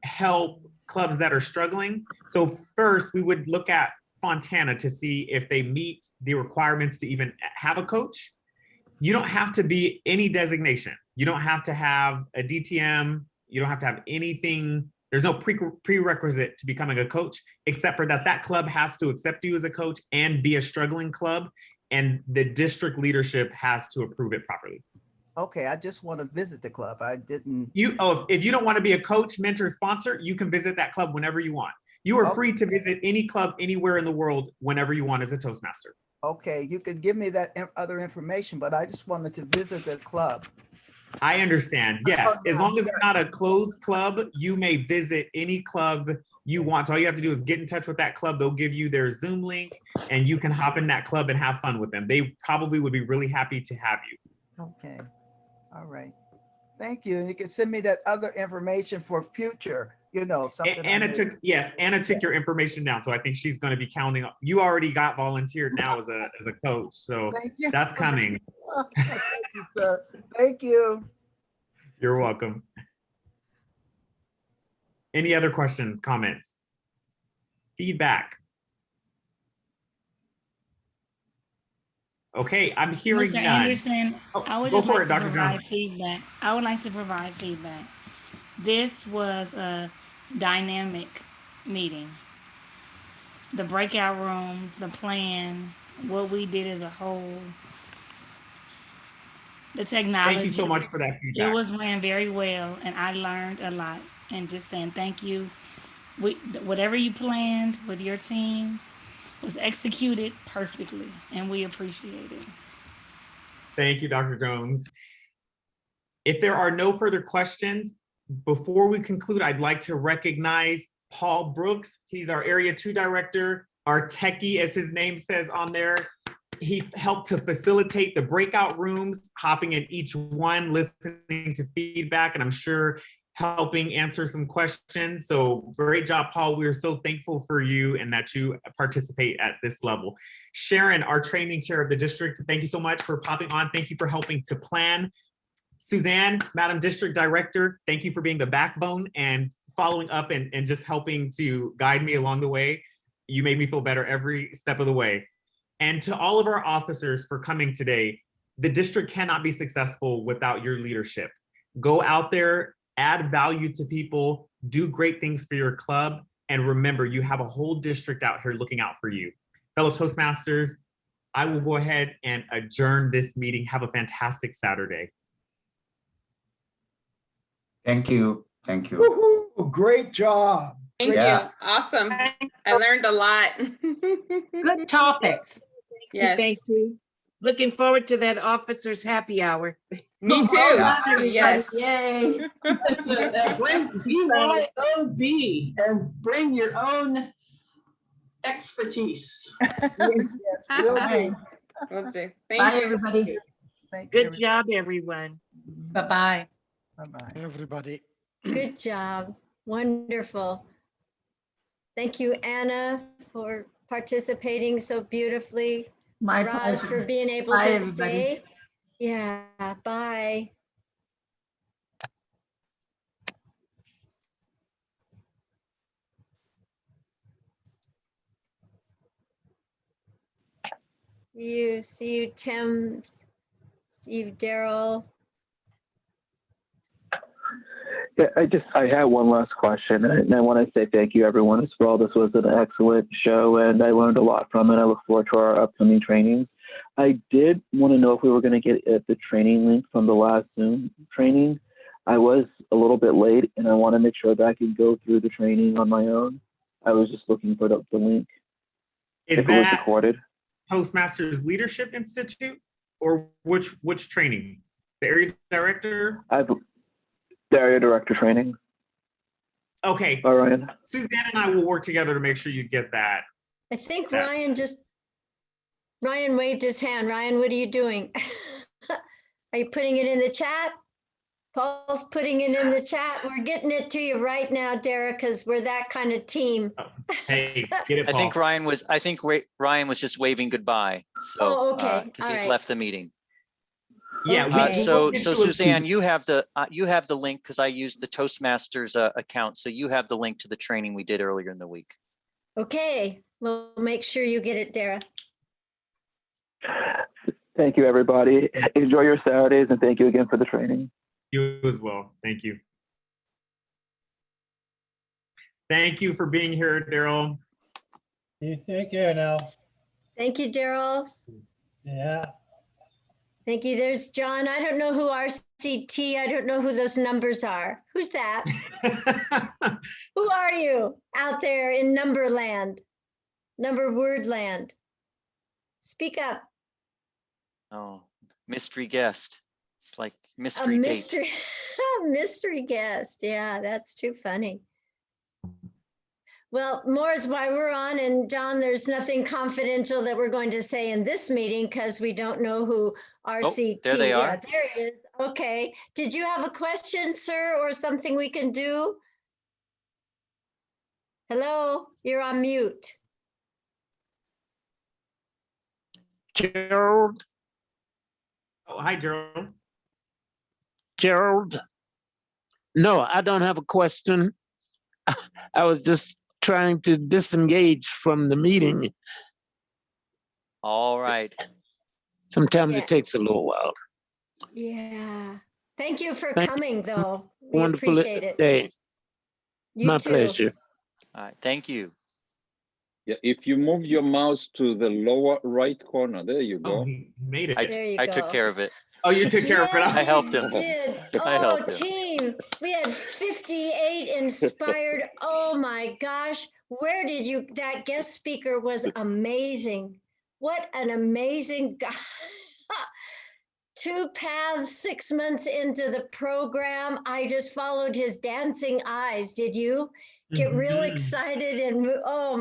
help clubs that are struggling. So first we would look at Fontana to see if they meet the requirements to even have a coach. You don't have to be any designation. You don't have to have a DTM. You don't have to have anything. There's no prerequisite to becoming a coach, except for that club has to accept you as a coach and be a struggling club, and the district leadership has to approve it properly. Okay, I just want to visit the club. I didn't. If you don't want to be a coach, mentor, sponsor, you can visit that club whenever you want. You are free to visit any club anywhere in the world whenever you want as a Toastmaster. Okay, you could give me that other information, but I just wanted to visit the club. I understand. Yes, as long as it's not a closed club, you may visit any club you want. So all you have to do is get in touch with that club. They'll give you their Zoom link and you can hop in that club and have fun with them. They probably would be really happy to have you. Okay, all right. Thank you. And you can send me that other information for future, something. Anna took your information down. So I think she's going to be counting. You already got volunteered now as a coach. So that's coming. Thank you, sir. Thank you. You're welcome. Any other questions, comments, feedback? Okay, I'm hearing Mr. none. Anderson, I would go just for like it, to Dr. provide Jones. feedback. I would like to provide feedback. This was a dynamic meeting. The breakout rooms, the plan, what we did as a whole, the technology. Thank you so much for that feedback. It was ran very well, and I learned a lot. And just saying thank you. Whatever you planned with your team was executed perfectly, and we appreciate it. Thank you, Dr. Jones. If there are no further questions, before we conclude, I'd like to recognize Paul Brooks. He's our Area 2 Director, our techie, as his name says on there. He helped to facilitate the breakout rooms, hopping in each one, listening to feedback, and I'm sure helping answer some questions. So great job, Paul. We are so thankful for you and that you participate at this level. Sharon, our training chair of the district, thank you so much for popping on. Thank you for helping to plan. Suzanne, Madam District Director, thank you for being the backbone and following up and just helping to guide me along the way. You made me feel better every step of the way. And to all of our officers for coming today, the district cannot be successful without your leadership. Go out there, add value to people, do great things for your club, and remember, you have a whole district out here looking out for you. Fellow Toastmasters, I will go ahead and adjourn this meeting. Have a fantastic Saturday. Thank you. Thank you. Woo-hoo, great job. Thank Yeah. you. Awesome. I learned a lot. Good topics. Yes. Thank you. Looking forward to that officers happy hour. Me too. Yes. Yay. Bring BYOB and bring your own expertise. Will do. Will do. Bye, Thank you. everybody. Thank you. Good job, everyone. Bye-bye. Bye-bye. Everybody. Good job. Wonderful. Thank you, Anna, for participating so beautifully. My Raj, pleasure. for being able Bye, to everybody. stay. Yeah, bye. See you, Tim. See you, Daryl. Yeah, I have one last question, and I want to say thank you, everyone, as well. This was an excellent show, and I learned a lot from it. I look forward to our upcoming trainings. I did want to know if we were going to get the training link from the last Zoom training. I was a little bit late, and I want to make sure that I can go through the training on my own. I was just looking for the link. Is if it was that recorded. Toastmasters Leadership Institute, or which training? The area director? The area director training. Okay. All right. Suzanne and I will work together to make sure you get that. I think Ryan waved his hand. Ryan, what are you doing? Are you putting it in the chat? Paul's putting it in the chat. We're getting it to you right now, Derek, because we're that kind of team. Hey, get it, I Paul. think Ryan was just waving goodbye. So, Oh, okay. because All he's right. left the meeting. Yeah. Okay. So Suzanne, you have the link because I used the Toastmasters account. So you have the link to the training we did earlier in the week. Okay, We'll make sure you get it, Dara. Thank you, everybody. Enjoy your Saturdays, and thank you again for the training. You as well. Thank you. Thank you for being here, Daryl. You take care now. Thank you, Daryl. Yeah. Thank you. There's John. I don't know who RCT, I don't know who those numbers are. Who's that? Who are you out there in number land? Number word land? Speak up. Oh, mystery guest. It's like A mystery date. mystery, a mystery guest. Yeah, that's too funny. Well, Morris, while we're on, and John, there's nothing confidential that we're going to say in this meeting because we don't know who RCT. there they Yeah, are. there it is. Okay. Did you have a question, sir, or something we can do? Hello, you're on mute. Gerald, Oh, hi, Gerald. Gerald. No, I don't have a question. I was just trying to disengage from the meeting. All right. Sometimes Yeah. it takes a little while. Yeah. Thank you for Thank coming, though. We Wonderful appreciate it. day. You My too. pleasure. All right. Thank you. Yeah, if you move your mouse to the lower right corner, there you Oh, go. he made it. There you I go. took care of it. Oh, you took care of it. Yes, I helped you him. did. I Oh, helped him. team, we had 58 inspired. Oh my gosh, where did you, that guest speaker was amazing. What an amazing guy. 2 paths, 6 months into the program. I just followed his dancing eyes. Did you get real Mhm. excited and oh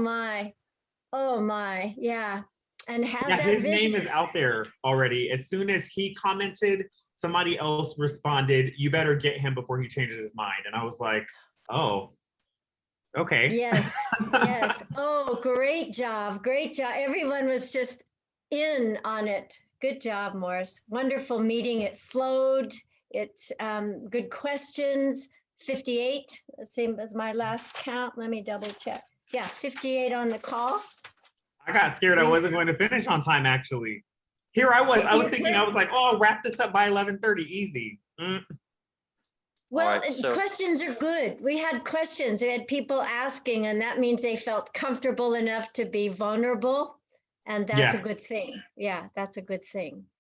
my, yeah. And have Yeah, that his vision. name is out there already. As soon as he commented, somebody else responded, you better get him before he changes his mind. And I was like, oh, okay. Yes, yes. Oh, great job. Great job. Everyone was just in on it. Good job, Morris. Wonderful meeting. It flowed. Good questions. 58, same as my last count. Let me double check. Yeah, 58 on the call. I got scared I wasn't going to finish on time, actually. Here I was thinking, I was like, oh, wrap this up by 11:30, easy. Well, All right, so- questions are good. We had questions. We had people asking, and that means they felt comfortable enough to be vulnerable. And that's a Yes. good thing. Yeah, that's a good thing.